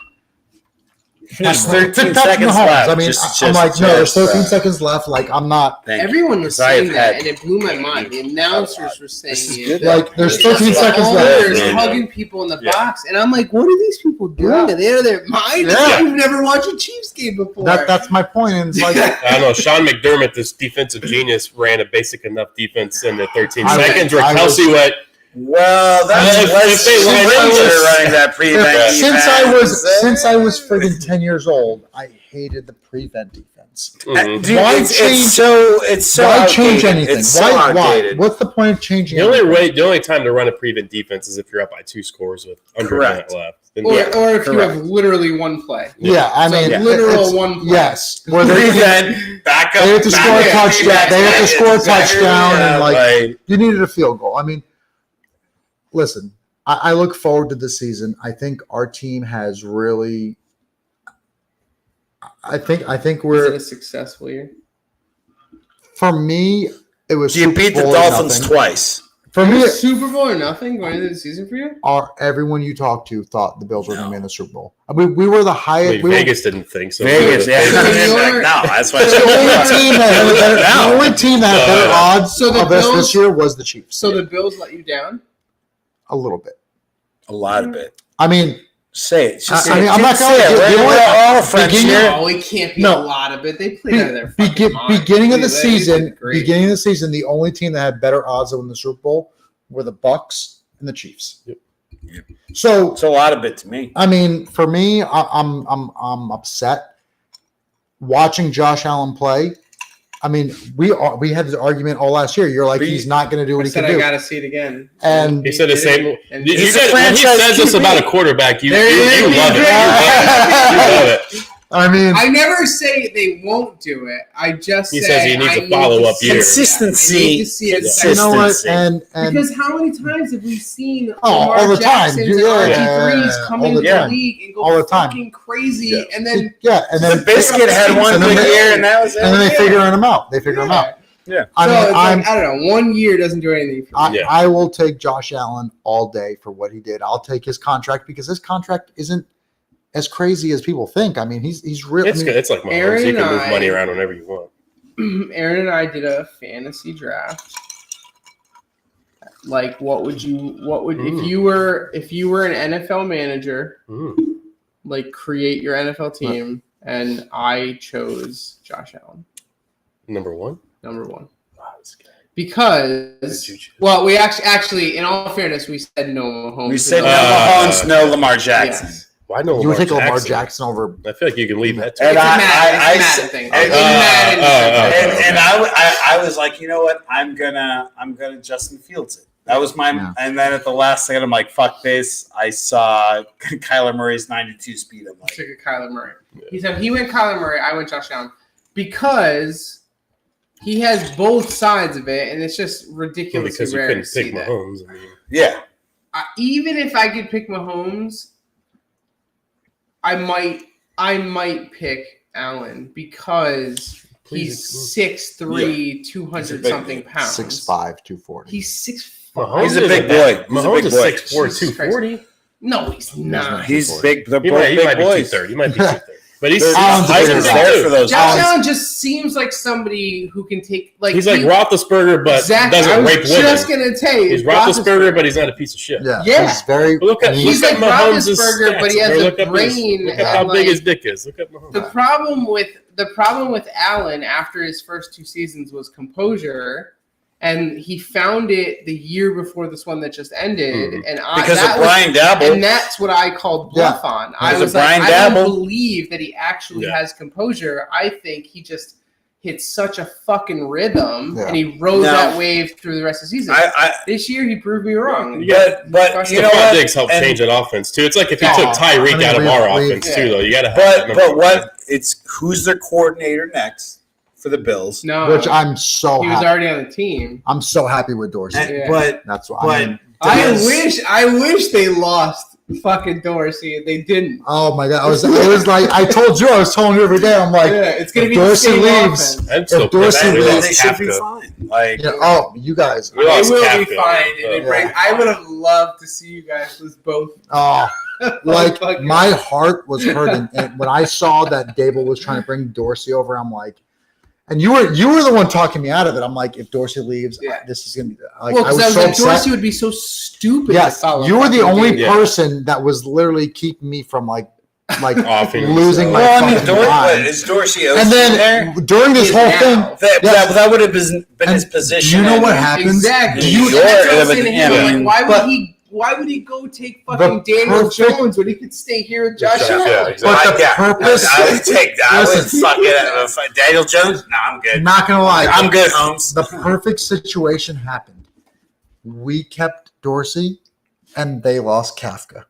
There's
Patrick
13
Mahomes.
seconds left.
I mean, I'm like, no, there's 13 seconds left. Like, I'm not.
Everyone was
'Cause I have
saying that,
had-
and it blew my mind. The announcers were saying
This is
it.
good.
Like, there's
The
13 seconds
owners
left.
hugging people in the
Yeah.
box, and I'm like, "What are these people doing?
Yeah.
Are they out of their mind?
Yeah.
You've never watched a Chiefs game before."
That's my point. And it's like,
I don't know. Sean McDermott, this defensive genius, ran a basic enough defense in the 13
I-
seconds where
I
Kelsey
was-
went.
Well, that's
If they line up-
running that prevent.
since I was friggin' 10 years old, I hated the prevent defense.
Mhm.
Dude,
Why
it's
change-
so
Why
outdated.
change anything?
It's so
Why?
outdated.
What's the point of changing?
The only
anything?
the only time to run a prevent defense is if you're up by 2 scores with under a
Correct.
minute left. Then
or if you
correct.
have literally one play.
Yeah, I
So
mean,
literal
it's-
one play.
Yes, where they
Prevent, back up.
They have to
back
score a
up,
touchdown.
prevent,
They have to score a
exactly,
touchdown, and,
yeah,
like,
right.
you needed a field goal. I mean, listen, I look forward to the season. I think our team has really. I think
Was it
we're
a successful year?
for me. It was
You
Super
beat the
Bowl or
Dolphins
nothing.
twice.
For me,
Super Bowl or nothing going into the season for you?
everyone you talked to thought the Bills were going to be in the Super Bowl. I mean, we were the
I
highest.
mean,
we were,
Vegas didn't think so.
Vegas, yeah.
So you're-
No, that's why.
the only team that had better,
No.
the only team that had better odds
So the
of us
Bills-
this year was the Chiefs.
So the Bills let you down?
A little bit.
A lot of it.
I mean,
Say it. Just
I
say
mean,
it.
I'm not
Just
gonna-
say it.
the only-
We're all friends
beginning-
here.
No, it can't be
No.
a lot of it. They played out of their fucking mind.
beginning of the
They did
season,
great.
the only team that had better odds of winning the Super Bowl were the Bucks and the Chiefs.
Yep.
Yep.
So,
It's a lot of it to me.
I mean, for me, I'm upset watching Josh Allen play. I mean, we had this argument all last year. You're like,
But
he's not going to do what
I
he
said
can
I
do.
got to see it again.
And
He said the
did
same.
it, and
You
He's a
said, when he
franchise
says this
QB.
about a quarterback, you
There
love it.
it
You love
is.
it. You love it.
I mean,
I never say they won't do it. I just
He
say
says he needs
I
a
need
follow-up
to
year.
see it.
Consistency.
I need to see it.
you know what?
Consistency.
And
Because how many times have we seen
all
Lamar
the time.
Jacksons
Yeah,
and
yeah,
RG3s come
all
into
the
the
time.
league and go
All the time.
fucking crazy,
Yeah.
and then
and then
Biscuit had one
and then
good
they-
year, and that was it.
and then they
Yeah.
figure them out. They figure them out.
Yeah.
I
so
mean,
it's like, I don't know. 1 year doesn't do anything for me.
Yeah.
I will take Josh Allen all day for what he did. I'll take his contract because his contract isn't as crazy as people think. I mean, he's really.
It's good. It's like Mahomes.
Aaron
You can
and
move
I-
money around whenever you want.
Aaron and I did a fantasy draft. Like, what would if you were an NFL manager,
Mm.
like create your NFL team, and I chose Josh Allen,
Number 1.
number 1.
Wow, that's good.
Because,
Did you choose?
well, we actually, in all fairness, we said no Mahomes.
We said no
Uh,
Mahomes, no Lamar Jackson.
Yes.
Why no?
you would
Lamar
take Lamar Jackson over.
I feel like you can leave that.
And
It's a
I-
Madden
I-
thing.
and-
In Madden,
And I was like, you know what? I'm gonna Justin Fields it. That was my.
Yeah.
And then at the last second, I'm like, fuck this. I saw Kyler Murray's 92 speed. I'm like,
took a Kyler Murray. He said he went Kyler Murray. I went Josh Allen because he has both sides of it, and it's just ridiculously
because you
rare to
couldn't
see
pick
that.
Mahomes. I mean,
yeah.
Even if I could pick Mahomes, I might pick Allen because
Please.
he's 6'3", 200 something pounds.
6'5", 240.
He's 6'5".
Mahomes
He's a
is
big
bad-
boy. He's a
Mahomes
big
is
boy.
6'4",
Jesus
240.
No, he's not.
He's big. They're
He
both
might
big
be
boys.
230. He might be 230. But he's
Allen's
Height
bigger
is
than
there
too.
for those
Josh
guys.
Allen just seems like somebody who can take
He's like Roethlisberger, but
exactly. I
doesn't
was
rape
just
women.
gonna tell you,
He's Roethlisberger, but he's not a piece of shit.
Yeah,
Yeah.
he's very.
But look at
He's
look at
like
Mahomes'
Roethlisberger,
stats,
but he has
bro.
a
Look up his-
brain
Look at
and,
how big
like,
his dick is. Look at Mahomes.
the problem with Allen after his first 2 seasons was composure, and he found it the year before this one that just ended.
Mhm.
And
Because of Brian Dabble.
and that's what I called bluff on. I
Because
was
of
like,
Brian
I don't
Dabble.
believe that he actually
Yeah.
has composure. I think he just hit such a fucking rhythm,
Yeah.
and he rode that wave through the rest of the season. This year, he proved me wrong.
But you know
Stephon
what?
Diggs helped change an offense too. It's like if you took
I
Tyreek
mean,
out of our
we-
offense too, though. You got to have.
But what? It's who's their coordinator next for the Bills?
No,
Which I'm so
he was
happy.
already on the team.
I'm so happy with Dorsey.
And-
Yeah.
But
That's why.
but
I wish they lost fucking Dorsey. They didn't.
Oh my god! It was like I told you. I was telling you every day. I'm like,
Yeah, it's gonna
if
be
Dorsey
the same
leaves,
offense.
I'm still
if Dorsey
pissed. We
leaves,
lost
they should be
Kafka.
fine. Like
you guys.
We
It
lost
will
Kafka.
be fine. And
Yeah.
I would have loved to see you guys lose both.
Oh, like
Fuck
my heart was hurting, and when I saw that Dable was trying to bring Dorsey over, I'm like, and you were the one talking me out of it. I'm like, if Dorsey leaves,
Yeah.
this is gonna be like
Well,
I
because
was so
like
upset.
Dorsey would be so stupid.
Yes,
to follow
you were the
fucking
only
Dable.
Yeah.
person that was literally keeping me from like
Offing
losing my
well, I mean,
fucking mind.
is Dorsey
And
there?
then during this
He is
whole
now.
thing, yes.
That would have been his
And
position.
you know what
and-
happens?
Exactly.
You-
That's what
Sure,
I'm saying to him.
yeah.
I'm like,
But-
why would he go take fucking
The
Daniel
perfect-
Jones when he could stay here with Josh
Yeah,
Allen?
exactly.
But the purpose,
I would take that. I would
Listen.
fuck it. Daniel Jones? No, I'm good.
not gonna lie,
I'm good, Holmes.
the perfect situation happened. We kept Dorsey, and they lost Kafka.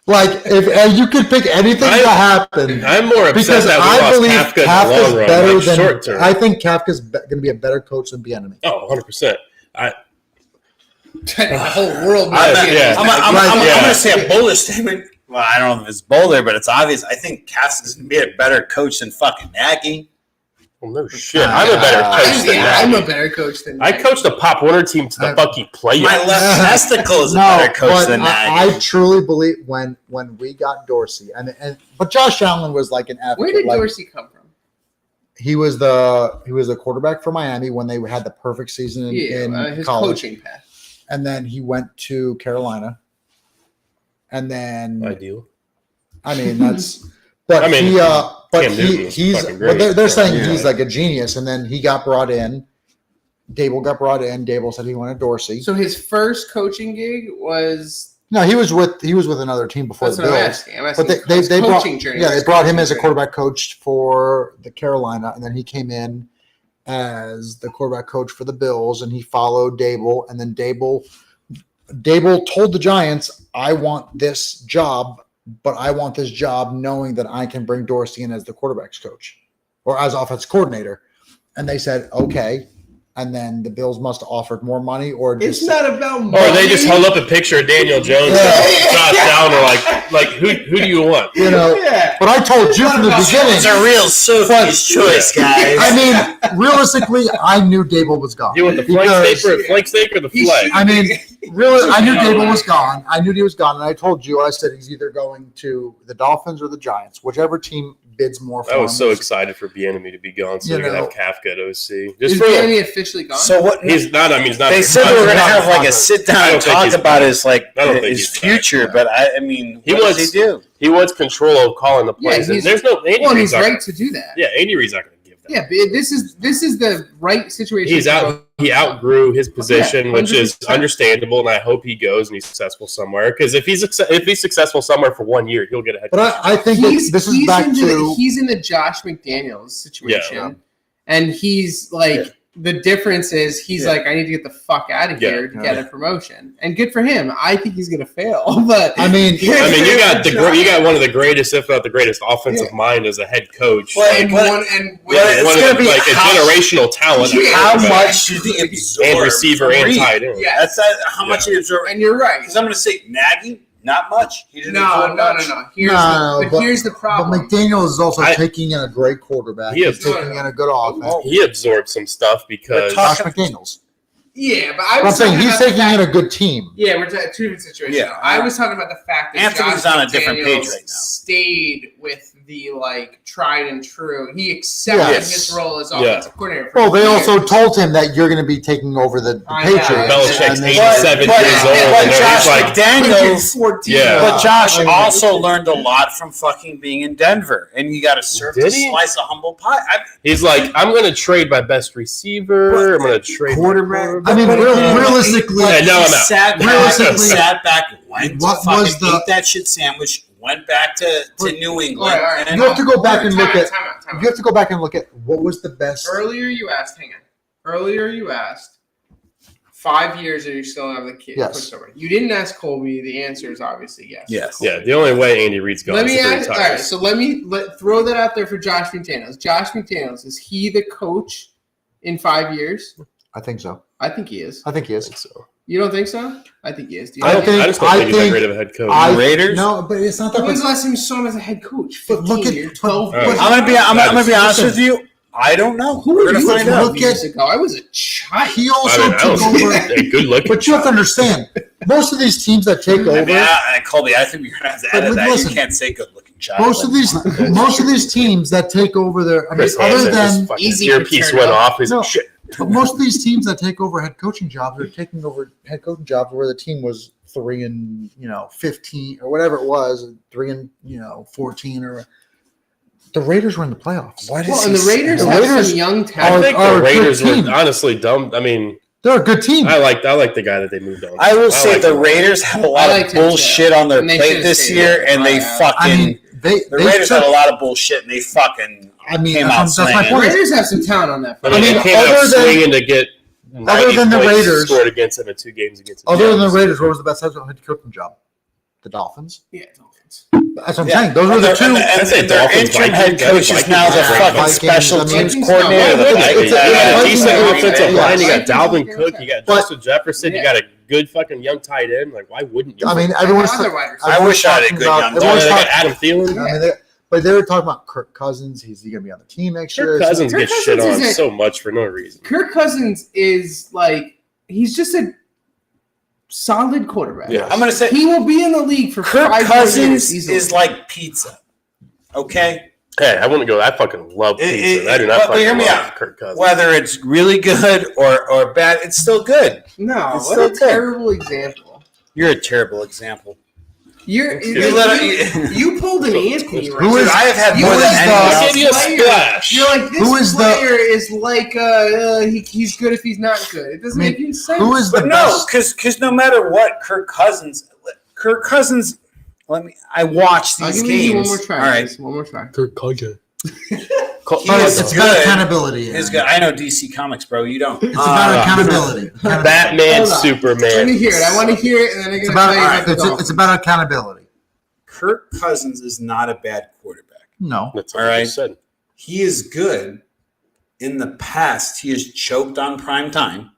Like if you could pick anything to happen,
I'm more upset
because
that we
I
lost
believe
Kafka in the
Kafka's
long run,
better
like
than.
short term.
I think Kafka's going to be a better coach than Bieniemy.
Oh, 100%.
The whole world.
I'm
going to say a bullish statement. Well, I don't know if it's bolder, but it's obvious. I think Kafka's going to be a better coach than fucking Nagy.
Well, no shit. I'm a better coach than
I'm
that.
a better coach than
I coached a Pop Warner team to the fucking
My
playoffs.
left testicle is a
No,
better coach
but
than
I
Nagy.
truly believe when we got Dorsey, but Josh Allen was like an advocate.
Where did
like,
Dorsey come from?
he was the quarterback for Miami when they had the perfect season in
His
college,
coaching path.
and then he went to Carolina, and then
Ideal.
I mean that's. But
I mean, Cam Newton was
he's
fucking
but
great.
they're saying
Yeah.
he's like a genius, and then he got brought in. Dable got brought in. Dable said he wanted Dorsey.
So his first coaching gig was.
No, he was with another team before
That's
the
what I'm
Bills.
asking. I'm asking
But
his
they brought
coaching journey.
they brought him as a quarterback coach for the Carolina, and then he came in as the quarterback coach for the Bills, and he followed Dable, and then Dable told the Giants, "I want this job, but I want this job knowing that I can bring Dorsey in as the quarterback's coach or as offense coordinator," and they said, "Okay." And then the Bills must have offered more money, or
It's
just
not about money.
Or they just held up a picture of Daniel Jones and Josh Allen are like who do you want?
you know.
Yeah.
But I told you from the beginning.
It's a real Sophie's choice, guys.
I mean, realistically, I knew Dable was gone.
Do you want the flank
Because-
steak or the flank?
I mean, really, I knew Dable was gone. I knew he was gone, and I told you, I said he's either going to the Dolphins or the Giants, whichever team bids more for
I was
him.
so excited for Bieniemy to be gone, so
You
we could
know.
have Kafka at OC.
Is
Just for
Bieniemy officially gone?
So what?
he's not. I mean, he's not.
They said we were going to have like a
contract.
sit
I
down
don't
and
think
talk
he's
about
back.
his like
I don't think
his
he's back.
future, but I mean,
He
what
was-
does he do?
He wants control of calling the plays,
Yeah,
and there's no. Andy
well, and
Reid's
he's
not-
right to do that.
Yeah, Andy Reid's not going to give that.
Yeah, but this is the right situation.
He's
for
out.
both.
He outgrew his position,
Yeah,
which is
100%.
understandable, and I hope he goes and he's successful somewhere. Because if he's successful somewhere for 1 year, he'll get a head coach.
But I think this is back to
he's in the Josh McDaniels situation,
Yeah.
and he's like
Yeah.
the difference is he's
Yeah.
like I need to get the fuck out of
Yeah.
here to get a promotion, and good for him. I think he's gonna fail, but
I mean,
you got one of the greatest, if not the greatest, offensive mind as a head coach.
Well,
and
But-
one and
but
with-
it's
one
gonna
of
be
like a
how-
generational talent.
Yeah.
How
quarterback.
much do they absorb?
and receiver
from
and
Reid?
tight end.
Yeah.
That's how much he absorbed.
and you're right.
Because I'm going to say Nagy, not much. He didn't
No.
absorb much.
Here's the
but
problem.
McDaniel is also
I-
taking in a great quarterback.
He
He's
is-
taking in a good offense.
He absorbed some stuff because
But
Josh McDaniels.
Yeah, but
I'm saying he's taking in a good team.
Yeah, we're talking two different situations.
Yeah.
I was talking about the fact that
Anthony's
Josh
on a different
McDaniels
page right now.
stayed with the like tried and true. He accepted
Yes.
his role as
Yeah.
offensive coordinator. For
Well, they also
years.
told him that you're going to be taking over the
I know.
Patriots.
Belichick's
and then-
87
But-
years
but-
old,
but
and he's
Josh
like,
McDaniels.
14.
Yeah.
But Josh
I mean,
also learned a lot from fucking being in Denver, and you got to serve
Did
the
he?
slice of humble pie.
he's like, I'm going to trade my best receiver. I'm going to trade my
Quarterback.
I mean,
But
realistically,
Yeah, no,
he
I'm out.
sat back, went
What
to fucking
was the-
ate that shit sandwich, went back to New England.
All right.
and
you have to go back and look at.
Time
You have to go back and look at what was the best.
Earlier you asked, 5 years are you still gonna have the kid?
Yes.
You didn't ask Colby. The answer is obviously yes.
Yes.
Yeah, the only way Andy Reid's gone
Let
is
me
if he
ask. All
retires.
right, so let throw that out there for Josh McDaniels. Josh McDaniels, is he the coach in 5 years?
I think so.
I think he is.
I think he
I
is.
think so.
You don't think so? I think he is. Do you
I
think
think-
I just don't think he's that great of a head coach.
Raiders?
No, but it's not that.
When's the last time you saw him as a head coach?
But look
15
at-
years, 12.
but-
I'm gonna be honest with you. I don't know.
Who
We're
were
gonna
you
find
12
out.
years ago? I was a child.
He also
I
took
don't
over.
Hey, good looking.
But you have to understand, most of these teams that take over,
Colby, I think we're gonna have to
But
edit that.
listen,
You can't say good-looking child.
most of these teams that take over their, I mean,
Chris
other
Hansen, his
than
fucking
Easy
earpiece
to turn
went
up.
off. He's
No.
like, shit.
but most of these teams that take over head coaching jobs are taking over head coaching jobs where the team was 3-15 or whatever it was, 3-14 or. The Raiders were in the playoffs.
What
Well,
is
and the
he
Raiders
saying?
have
Raiders
some young
I
talent.
think
are
the
a good
Raiders
team.
were honestly dumb. I mean,
They're a good team.
I like the guy that they moved on.
I will say
like
the
him.
Raiders have a lot
I liked
of
him,
bullshit
too.
on their
And they
plate
should've
this
stayed
year,
there.
and they fucking.
I mean,
the Raiders had a lot of bullshit, and they fucking came out
that's my
swinging.
point.
Raiders have some talent on that.
I
front.
mean,
I mean,
they came out
other than-
swinging to get 90
than the
points
Raiders-
scored against them in 2 games against them.
Other than the Raiders, what was the best head coaching job? The Dolphins.
Yeah, Dolphins.
That's what I'm saying. Those were
And
the
their-
two.
and
I say
their
Dolphins,
interim head
Vikings. I
coach
think
is now the
Vikings are
fucking
Vikings,
special
I mean,
teams
Vikings
coordinator.
not-
of the
You
Vikings.
got a
Vikings
decent
are-
offensive line. You got
Vikings
Dalvin
are-
Cook. You got
But-
Justin Jefferson. You
Yeah.
got a good fucking young tight end. Like, why wouldn't you?
I mean, everyone's.
Other wide receivers.
I wish I had a good young
Oh,
everyone's
they got
talking-
Adam Thielen.
I mean, but they were talking about Kirk Cousins. He's going to be on the team next year.
Kirk Cousins
Kirk
gets shit
Cousins
on
isn't-
so much for no reason.
Kirk Cousins is like he's just a solid quarterback.
Yeah.
I'm gonna say
He will be in the league for
Kirk
5
Cousins
years
is like pizza. Okay,
Hey, I wouldn't go. I fucking love pizza. I do not
but
fucking
hear me
love
out.
Kirk Cousins.
whether it's really good or bad, it's still good.
No,
It's
what
still
a
good.
terrible example.
You're a terrible example.
You pulled an Anthony right
Who
there.
is-
I have had
You
more than
was
anyone
the-
else.
Give you a splash.
You're like,
Who
this
is the-
player is like he's good if he's not good. It doesn't
I mean,
make any sense.
Who is the
But no,
best?
because no matter what, Kirk Cousins. I watch
I'll
these
give you one
games.
more try.
All right,
Guys. One more try.
Kirk Cousins.
he
It's
is
about
good.
accountability.
It's good. I know DC Comics, bro. You don't.
It's about accountability.
Batman,
Hold on.
Superman.
Let me hear it. I want to hear it, and then I'm
It's
going to
about,
tell you about the
it's
Dolphins.
about accountability.
Kirk Cousins is not a bad quarterback.
No.
That's what
All
I
right.
just said.
He is good. In the past, he has choked on prime time.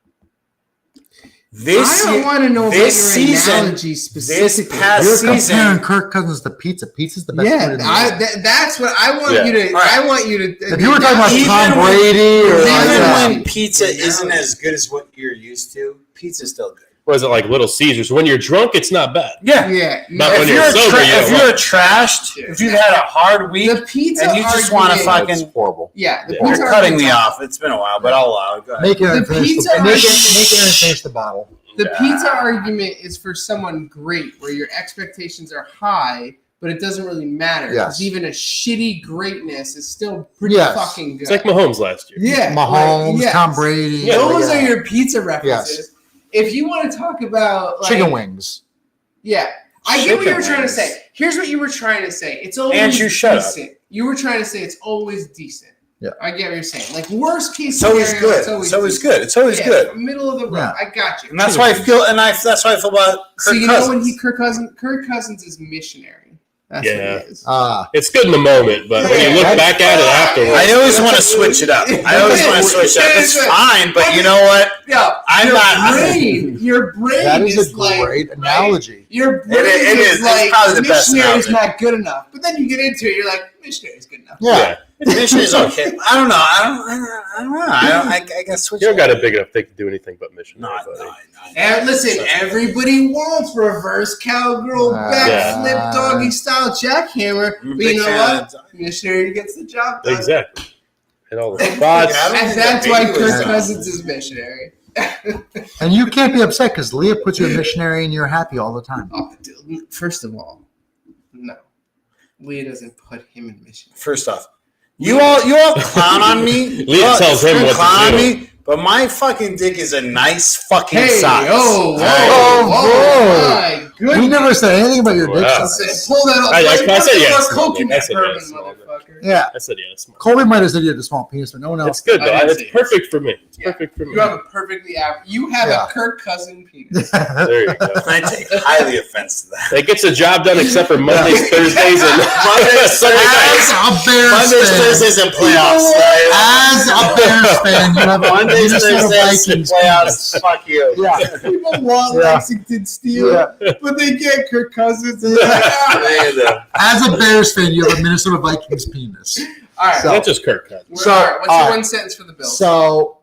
This
I don't want to know about
this
your
season-
analogy specifically.
past
You're
season-
comparing Kirk Cousins to pizza. Pizza's the best food
Yeah,
in the world.
that's what I want
Yeah.
you to.
All right.
I want you to.
If you were talking about
Even
Tom
when-
Brady or
even
like,
Even when
Yeah.
pizza isn't as good as what you're used to, pizza's still good.
Was it like Little Caesars? When you're drunk, it's not bad.
Yeah.
yeah,
But
If
when
you're,
you're sober, you
if
don't
you're
like it.
trashed, if you've had a hard week,
the pizza
and you just want to
argument-
fucking
horrible.
Yeah, the
Yeah.
pizza
you're cutting me
argument-
off. It's been a while, but I'll allow it. Go ahead.
Make Aaron
The
finish
pizza
the, make
argument-
Aaron finish the bottle.
The pizza argument is for someone great, where your expectations are high, but it doesn't really matter.
Yes.
Because even a shitty greatness is still pretty
Yes.
fucking good.
It's like Mahomes last year.
yeah,
Mahomes,
yes.
Tom Brady.
Yeah,
Those
yeah.
are your pizza references.
Yes.
If you want to talk about like,
chicken wings.
Yeah. I get what you were
Chicken
trying to
wings.
say. Here's what you were trying to say. It's always
Andrew, shut up.
decent. You were trying to say it's always decent.
Yeah.
I get what you're saying. Like worst case
It's always
scenario,
good.
It's always
It's always
decent.
good. It's always
Yeah,
good.
Middle of the road.
Yeah.
I got you.
And that's why I feel. That's why I feel about
So
Kirk
you know
Cousins.
when Kirk Cousins is missionary. That's
Yeah.
what it is.
It's good in the moment, but when you look
Yeah.
back at it afterwards,
I always want to switch it up. I always want to switch it up. It's fine, but you know what?
Yeah,
I'm
your
not-
brain. Your brain
That is
is
a
like
great
right?
analogy.
Your brain
It is.
is
It's
like
probably the best
missionary's
analogy.
not good enough. But then you get into it, you're like missionary's good enough.
Yeah.
Mission is okay. I don't know. I don't know. I guess switch.
you don't
it
got
up.
a big enough thing to do anything but mission.
No,
buddy.
And listen, everybody wants reverse cowgirl, backflip, doggy style jackhammer. But you know what? Missionary gets the job done.
Exactly. Hit all the spots.
I don't
And
think
that's
that
why
baby was
Kirk
done.
Cousins is missionary.
And you can't be upset because Leah puts you in missionary and you're happy all the time.
Oh, dude, first of all, no. Leah doesn't put him in missionary.
First off, you all clown on me.
Leah tells him what to
clown
do.
on me, but my fucking dick is a nice fucking
Hey,
size.
oh, whoa,
All right?
whoa,
whoa.
my good.
You never said anything about your dick
Wow.
size.
Pull that up.
I said yes.
Coke in
I
that
said
bourbon,
yes.
motherfucker.
Yeah.
I said yes.
Colby might have said you had a small penis, but no one else.
It's good though.
I didn't
It's
say
perfect for me. It's
Yeah.
perfect for me.
You have a perfectly average. You have
Yeah.
a Kirk Cousin penis.
There you go.
I take highly offense to that.
That gets the job done except for Mondays, Thursdays, and
Mondays,
Sunday nights.
As a Bears
Mondays,
fan,
Thursdays, and playoffs.
as a Bears fan, you have a
Mondays,
Minnesota
Thursdays, and
Vikings
playoffs.
penis.
Fuck you.
Yeah.
People want
Yeah.
Lexington Steel,
Yeah.
but they get Kirk Cousins. And they're like, "Ah."
As a Bears fan, you have a Minnesota Vikings penis.
All right.
So-
Not just Kirk Cousins.
We're-
So,
all right, what's
all
your
right.
one sentence for the Bills?
So,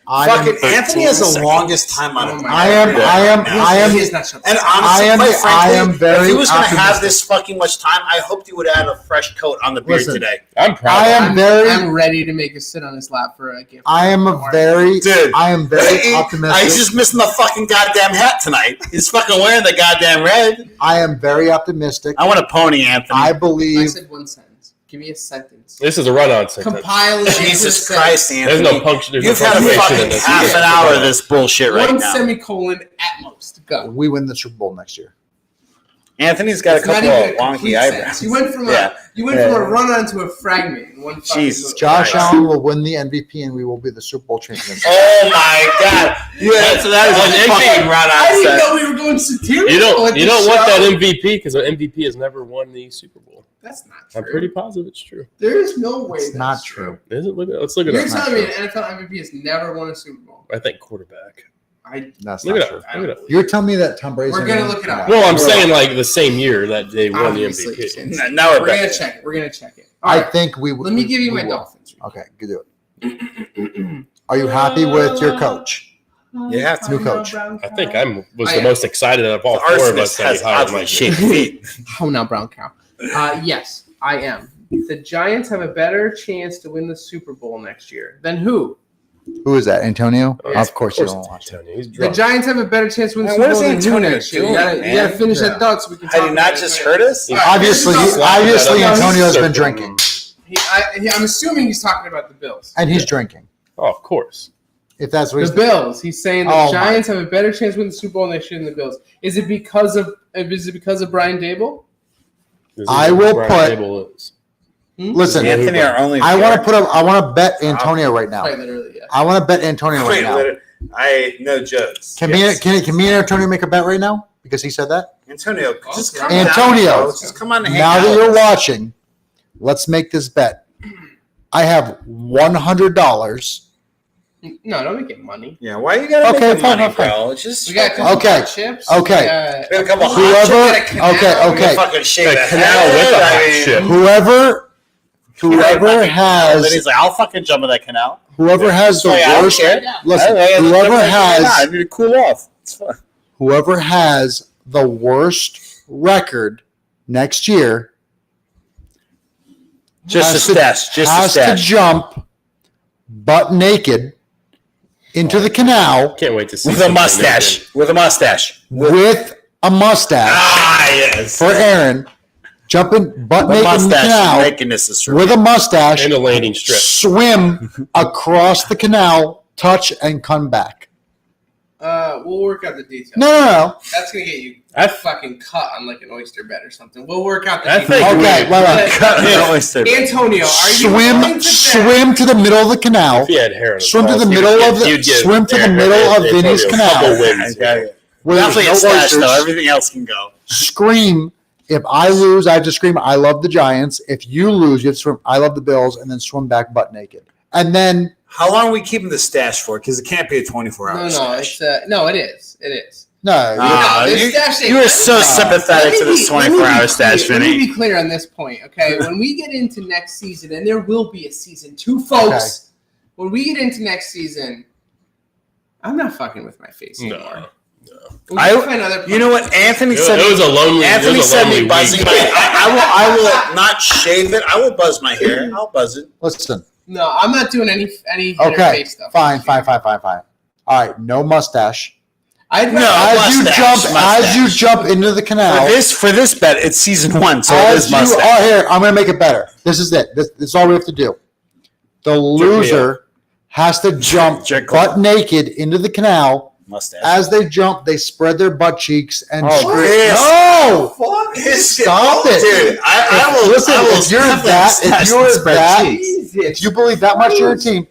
Fucking Anthony has the longest time on
Oh
it.
my
I am.
He is not shut
And
up.
honestly,
I am-
quite frankly,
I am very
if he was going to have
optimistic.
this fucking much time, I hoped he would add a fresh coat on the beard
Listen.
today.
I'm proud.
I
of
am
him.
very.
I'm ready to make a sit on his lap for a gift.
I am a
Don't worry.
very.
Dude.
I am very
He's
optimistic.
just missing the fucking goddamn hat tonight. He's fucking wearing the goddamn red.
I am very optimistic.
I want a pony, Anthony.
I
I
believe.
said one sentence. Give me a sentence.
This is a run-on sentence.
Compile it.
Jesus
into a
Christ,
sentence.
There's
Anthony.
no punctuation. There's
You've
no
had a
punctuation in
fucking
this.
half an hour of this bullshit right
One
now.
semicolon at most. Go.
We win the Super Bowl next year.
Anthony's got
It's
a
not
couple
even
of
a
wonky
complete
eyebrows.
sentence. You went from
Yeah.
a run-on to a fragment in one fucking
Jesus.
movie.
Josh
Right.
Allen will win the MVP, and we will be the Super Bowl champions.
Oh my god! Yeah, so that is a fucking run
I
on
didn't
set.
know we were going satirical.
You don't
at this
want that
show.
MVP because the MVP has never won the Super Bowl.
That's not true.
I'm pretty positive it's true.
There is no way
It's
that's
not true.
Is it? Let's look it
You're
up.
telling me an NFL MVP has never won a Super Bowl?
I think quarterback.
That's
Look
not
it
true.
up. Look it up.
You're telling me that Tom Brady's
We're gonna look it up.
Well, I'm saying like the same year that they won the
Obviously,
MVP.
since-
Now we're
We're
back.
gonna check it. We're gonna check it. All
I
right.
think we.
Let me give you my
we will.
Dolphins.
Okay, good do it. Are you happy with your coach?
You have to.
New coach.
I think I was
I
the
am.
most excited of all
The
four of us
arsonist
that he
has
hired
oddly
Mike
shaped
Vrabel.
feet.
Oh, now brown cow. Yes, I am. The Giants have a better chance to win the Super Bowl next year than who?
Who is that? Antonio?
Yes,
Of course you
it's
don't watch it.
Antonio. He's
The
drunk.
Giants have a better chance to win the
Man,
Super
what
Bowl
is
than who
Antonio
next year.
doing,
You gotta
man?
finish
Yeah.
that thought so we can
Had
talk
he
about
not
it.
just heard us?
All right,
Obviously,
here's the-
obviously
Slap that up.
Antonio's been
Circle.
drinking,
I'm assuming he's talking about the Bills.
and he's drinking.
Oh, of course.
If that's what
The
he's
Bills. He's saying the
Oh, my.
Giants have a better chance to win the Super Bowl next year than the Bills. Is it because of Brian Dable?
This is
I
what
will
Brian
put-
Dable is.
Listen,
Anthony, our only.
I want to put up. I want to bet Antonio right now.
Quite literally, yeah.
I want to bet Antonio right
Wait,
now.
I no jokes.
Can
Yes.
me and Antonio make a bet right now because he said that?
Antonio, just come
Antonio,
down, bro. Just come on and hang
Now
out
that
with
you're
us.
watching, let's make this bet. I have $100.
No, don't make it money.
Yeah, why you gotta
Okay,
make the
fine,
money,
fine,
bro? It's just
We got a couple
Okay,
hot chips.
okay.
we got a couple hot
Whoever,
chips.
okay.
Fucking shave
A
that
canal
head.
with a hot
I mean,
chip.
Whoever
Then
has
he's like, I'll fucking jump in that canal.
the
I don't
worst.
care.
Listen,
I
whoever
need to cool off. It's fine.
has the worst record next year
Just a
has to-
stash. Just a
has to
stash.
jump butt naked into the canal
Can't wait to see
With a
something
mustache. With a mustache.
with a mustache
Ah, yes.
for Aaron, jumping butt
The
naked in the
mustache
canal
nakedness is for
with
me.
a mustache,
And a landing strip.
swim across the canal, touch, and come back.
We'll work out the details.
No.
That's gonna get you
I
fucking cut on like an oyster bed or something. We'll work out the
I
details.
think
Okay, wait.
Cut me oyster.
Antonio, are you willing to bet?
Swim to the middle of the canal.
If he had hair on his
Swim to
balls,
the
he would
middle
get-
of the-
he would get
swim to the
Aaron-
middle of
Antonio
Vinny's
a
canal.
couple wins.
Okay.
Where
Definitely a
there's no
stash,
oysters.
though. Everything else can go.
Scream. If I lose, I have to scream, I love the Giants. If you lose, you have to swim, I love the Bills, and then swim back butt naked. And then,
How long are we keeping the stash for? Because it can't be a 24-hour
No,
stash.
it's no, it is. It is.
no.
Ah,
this
you,
stash ain't-
you are so sympathetic to this 24-hour stash,
Let me
Vinny.
be clear on this point, okay? When we get into next season, and there will be a season 2, folks. When we get into next season, I'm not fucking with my face anymore. We
I-
can find other
You know what? Anthony
It
said
was a lonely.
Anthony
it was a
said
lonely
me buzzing
week.
my. I will not shave it. I will buzz my hair. I'll buzz it.
Listen.
No, I'm not doing any
Okay.
face stuff.
Fine. All right. No mustache.
I'd
No,
rather-
As you jump into the canal.
For this bet, it's season 1, so it
As
is
you
mustache.
are here, I'm going to make it better. This is it. This is all we have to do. The loser has to jump
Jerk
butt naked into the canal
Mustache.
As they jump, they spread their butt cheeks and scream.
Chris.
No!
Fuck
Stop it.
Dude, I will
Listen, if you believe that much in your team,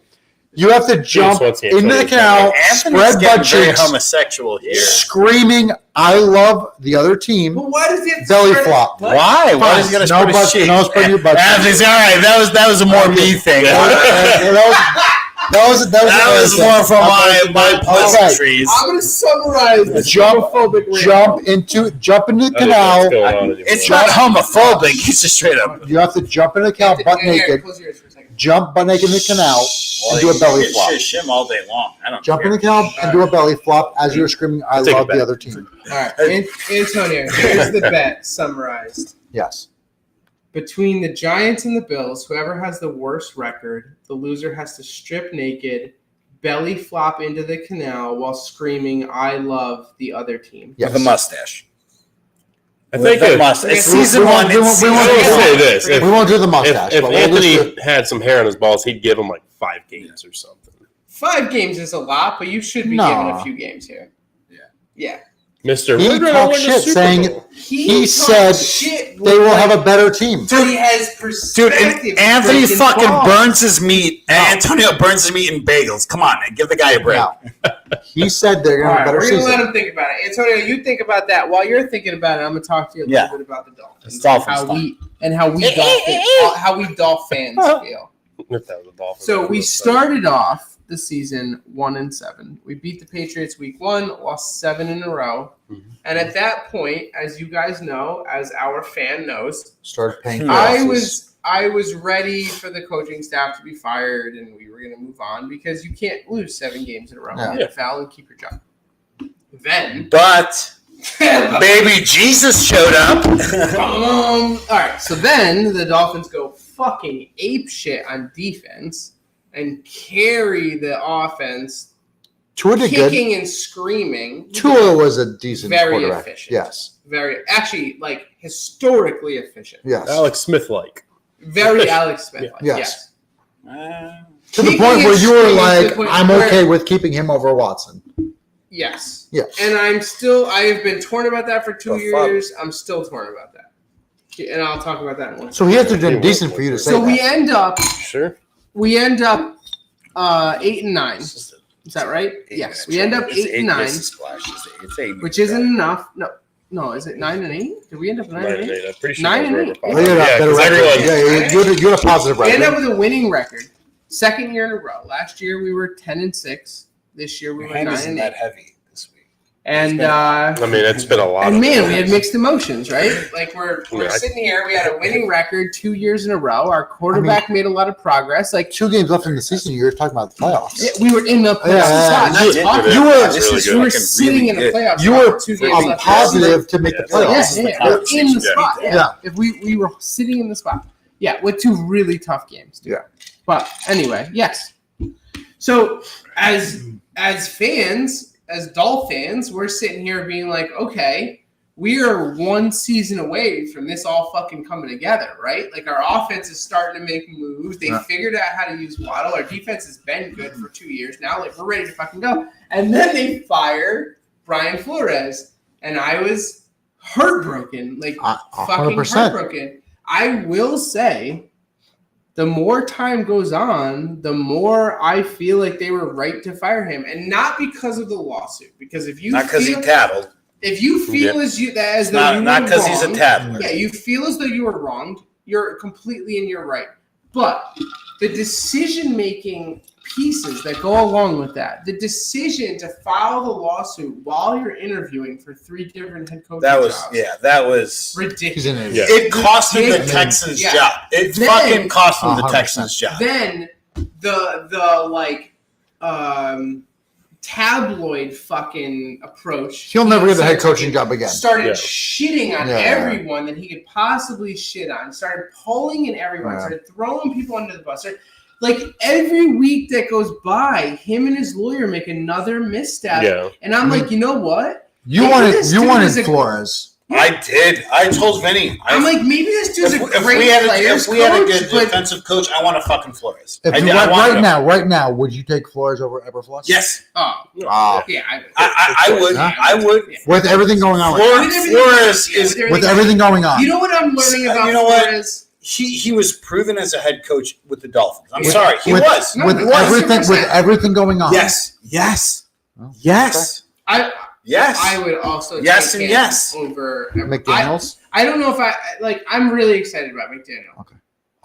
you have to jump
wants the
into the
Antonio
canal,
Anthony's
spread
getting
butt
very
cheeks,
homosexual here.
screaming, I love the other team,
But why does he have to
belly
spread
flop.
his butt?
Why? Why
Fine.
is he gonna
No
spread his
butt-
cheeks?
no spread your butt cheeks.
Anthony's all right. That was a more me thing. That was more for my pleasantries.
I'm going to summarize the homophobic
Jump into the canal.
It's not homophobic. It's just straight up.
You have to jump in the canal butt naked.
Close your ears for a second.
Jump butt naked in the canal and do a belly flop.
Shim all day long. I don't
Jump
care.
in the canal and do a belly flop as you're screaming, I
Take it
love
back.
the other team.
All right, Antonio, here's the bet summarized.
Yes.
Between the Giants and the Bills, whoever has the worst record, the loser has to strip naked, belly flop into the canal while screaming, I love the other team.
Yes.
With a mustache.
I think
With a
if,
mustache. It's
We
season
won't-
one.
we
It's
won't- we
season
won't
I
do
will
one.
say this:
We won't do the mustache.
if
but we'll just
Anthony
do-
had some hair on his balls, he'd give him like 5 games or something.
5 games is a lot, but you should be
No.
given a few games here. Yeah.
Mister,
He
we're gonna
talked
win the
shit
Super
saying
Bowl.
He
talked
said
shit
they will
like
have a better team.
he has
Dude,
perspective.
and Anthony
Freaking
fucking
balls.
burns his meat. And Antonio burns his meat in bagels. Come on, man. Give the guy a break.
Now, he said they're going to
All
have a
right,
better
we're going to let
season.
him think about it. Antonio, you think about that. While you're thinking about it, I'm going to talk to you a little bit about the Dolphins.
It's Dolphins
How we Dolphins feel.
If that was a Dolphin,
So we started off the season 1-7. We beat the Patriots week 1, lost 7 in a row.
Mhm.
And at that point, as you guys know, as our fan knows,
Started paying
I
losses.
was ready for the coaching staff to be fired and we were going to move on because you can't lose 7 games in a row in the NFL and keep your job. Then,
But baby Jesus showed up.
all right. So then the Dolphins go fucking ape shit on defense and carry the offense,
Tua did good.
kicking and screaming.
Tua was a decent
Very
quarterback.
efficient.
Yes.
Very, actually, like historically efficient.
Yes.
Alex Smith like.
Very Alex Smith.
Yeah.
Yes.
Uh,
To the
Kicking
point where
and
you were
screaming to
like,
the point
I'm
where-
okay with keeping him over Watson.
Yes.
Yes.
And I have been torn about that for 2 years. I'm still torn about that. And I'll talk about that in one.
So he has to do decent for you to say
So
that.
we end up
Sure.
8-9. Is that right? Yes. We end up 8-9, which isn't enough. No, is it 9-8? Did we end up 9-8?
I'm pretty sure
9-8.
Oh, you had a
Yeah,
better
'cause
record.
everyone.
You had a positive
We end up
record.
with a winning record. Second year in a row. Last year we were 10-6. This year we were
hand isn't
9-8.
that heavy this week.
And
I mean, it's been a lot.
and
of
man, we
games.
had mixed emotions, right? Like we're
Yeah, I-
sitting here, we had a winning record 2 years in a row. Our quarterback made a lot of progress. Like
2 games left in the season. You were talking about the playoffs.
yeah, we were in the playoff
Yeah,
spot.
yeah,
Not
yeah.
talking
You
about
were-
it.
This is
we were
really
sitting in a
good.
playoff
You
spot
were
with 2 games left.
positive to make the
Yeah.
playoffs.
Yeah,
the
we're in the
conversation.
spot. Yeah.
Yeah.
If we were sitting in the spot. Yeah, with 2 really tough games. Dude.
Yeah.
But anyway, yes. So as fans, as Dolphins, we're sitting here being like, okay, we are 1 season away from this all fucking coming together, right? Like our offense is starting to make moves. They figured out how to use Waddle. Our defense has been good for 2 years now. Like we're ready to fucking go. And then they fire Brian Flores, and I was heartbroken, like fucking
100%.
heartbroken. I will say, the more time goes on, the more I feel like they were right to fire him, and not because of the lawsuit. Because if you
Not because he
feel,
tattled.
if you feel as though
Not
you
not
were
because he's a
wronged,
tattler.
yeah, you feel as though you were wronged, you're completely in your right. But the decision-making pieces that go along with that, the decision to file the lawsuit while you're interviewing for 3 different head coaching
That was
jobs,
that was
ridiculous.
He's in it.
Yeah.
it cost him the
Yeah.
Texans'
Yeah.
job. It
Then-
fucking cost him the
100%.
Texans' job.
Then the tabloid fucking approach.
He'll never get a head coaching job again.
Started
Yeah.
shitting on
Yeah.
everyone that he could possibly shit on. Started pulling in everyone.
Yeah.
Started throwing people under the bus. Like every week that goes by, him and his lawyer make another misstep.
Yeah.
And I'm like, you know what?
You
Maybe
wanted
this dude is a-
Flores.
I did. I told Vinny.
I'm like, maybe this dude's a great
If we had a good defensive coach, I want a fucking Flores.
If you right now, would you take Flores over Eberflus?
Yes.
Yeah,
I would.
Yeah.
With everything going on.
Flores is
with everything going on.
You know what I'm learning about Flores?
He was proven as a head coach with the Dolphins. I'm sorry, he was.
With everything going on.
Yes.
I would also take him over
McDaniels.
I don't know if I'm really excited about McDaniel.
Okay.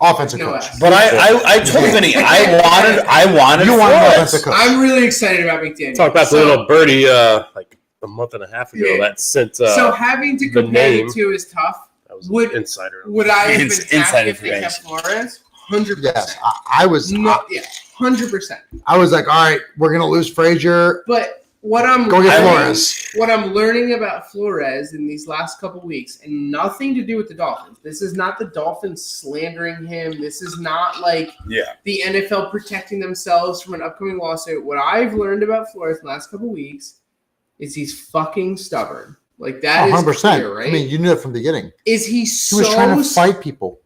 Offensive coach.
But I told Vinny I wanted
you want an offensive coach.
I'm really excited about McDaniel.
Talk about the little birdie like a month and a half ago that sent
so having to compare the two is tough.
That was insider.
Would I have been happy if they kept Flores? 100%.
Yes, I was.
100%.
I was like, all right, we're gonna lose Frazier.
But what I'm learning about Flores in these last couple weeks, and nothing to do with the Dolphins. This is not the Dolphins slandering him. This is not like the NFL protecting themselves from an upcoming lawsuit. What I've learned about Flores in the last couple weeks is he's fucking stubborn. Like that 100%. Is clear, right?
I mean, you knew it from the beginning.
Is he
was trying to fight people.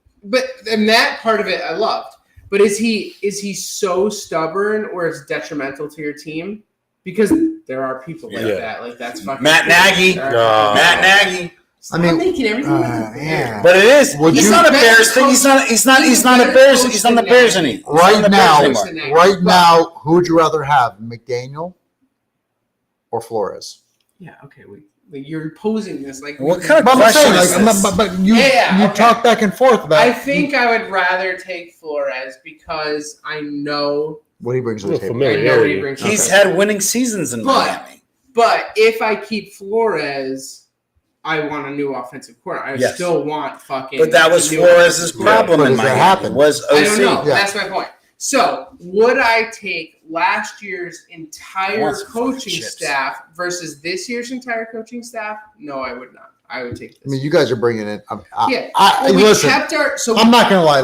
And that part of it I loved. But is he so stubborn or it's detrimental to your team? Because there are people like that. Like that's fucking
Matt Nagy. Matt Nagy.
I mean, making everything
but it is. He's not a Bears thing. He's not a Bears. He's on the Bears anymore.
Right now, who would you rather have, McDaniel or Flores?
Yeah. Okay. You're posing this like.
What kind of question is this?
But you talk back and forth about.
I think I would rather take Flores because I know
what he brings to the table.
He's had winning seasons in Miami.
But if I keep Flores, I want a new offensive coordinator. I still want fucking.
But that was Flores' problem in Miami. Was OC.
I don't know. Yeah. That's my point. So would I take last year's entire coaching staff versus this year's entire coaching staff? No, I would not. I would take this.
I mean, you guys are bringing it.
Listen,
I'm not going to lie.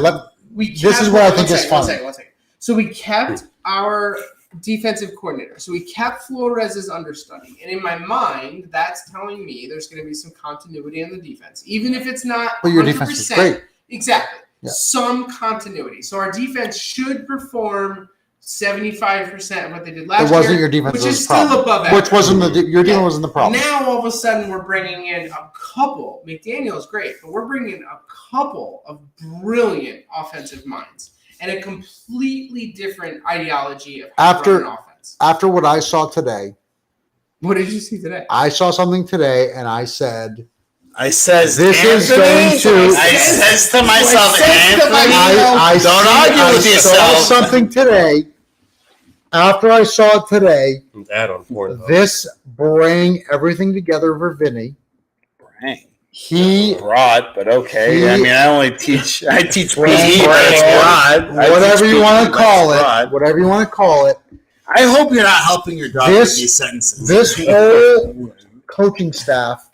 This is what I think is funny.
One second. So we kept our defensive coordinator. So we kept Flores as understudy. And in my mind, that's telling me there's going to be some continuity on the defense. Even if it's not
But your defense is great.
Exactly. Yeah. Some continuity. So our defense should perform 75% of what they did last year.
It wasn't your defense,
which is still above average.
Which wasn't your defense wasn't the problem.
Now all of a sudden we're bringing in a couple. McDaniel's great, but we're bringing in a couple of brilliant offensive minds and a completely different ideology of how to run an offense.
After what I saw today.
What did you see today?
I saw something today, and I says
this is going to. I says to myself, Anthony, don't argue with yourself.
I saw something today. After I saw it today, this bring everything together for Vinny. He
broad, but okay. I mean, I teach PE, but
it's broad. Whatever you want to call it.
I hope you're not helping your dog with these sentences.
This whole coaching staff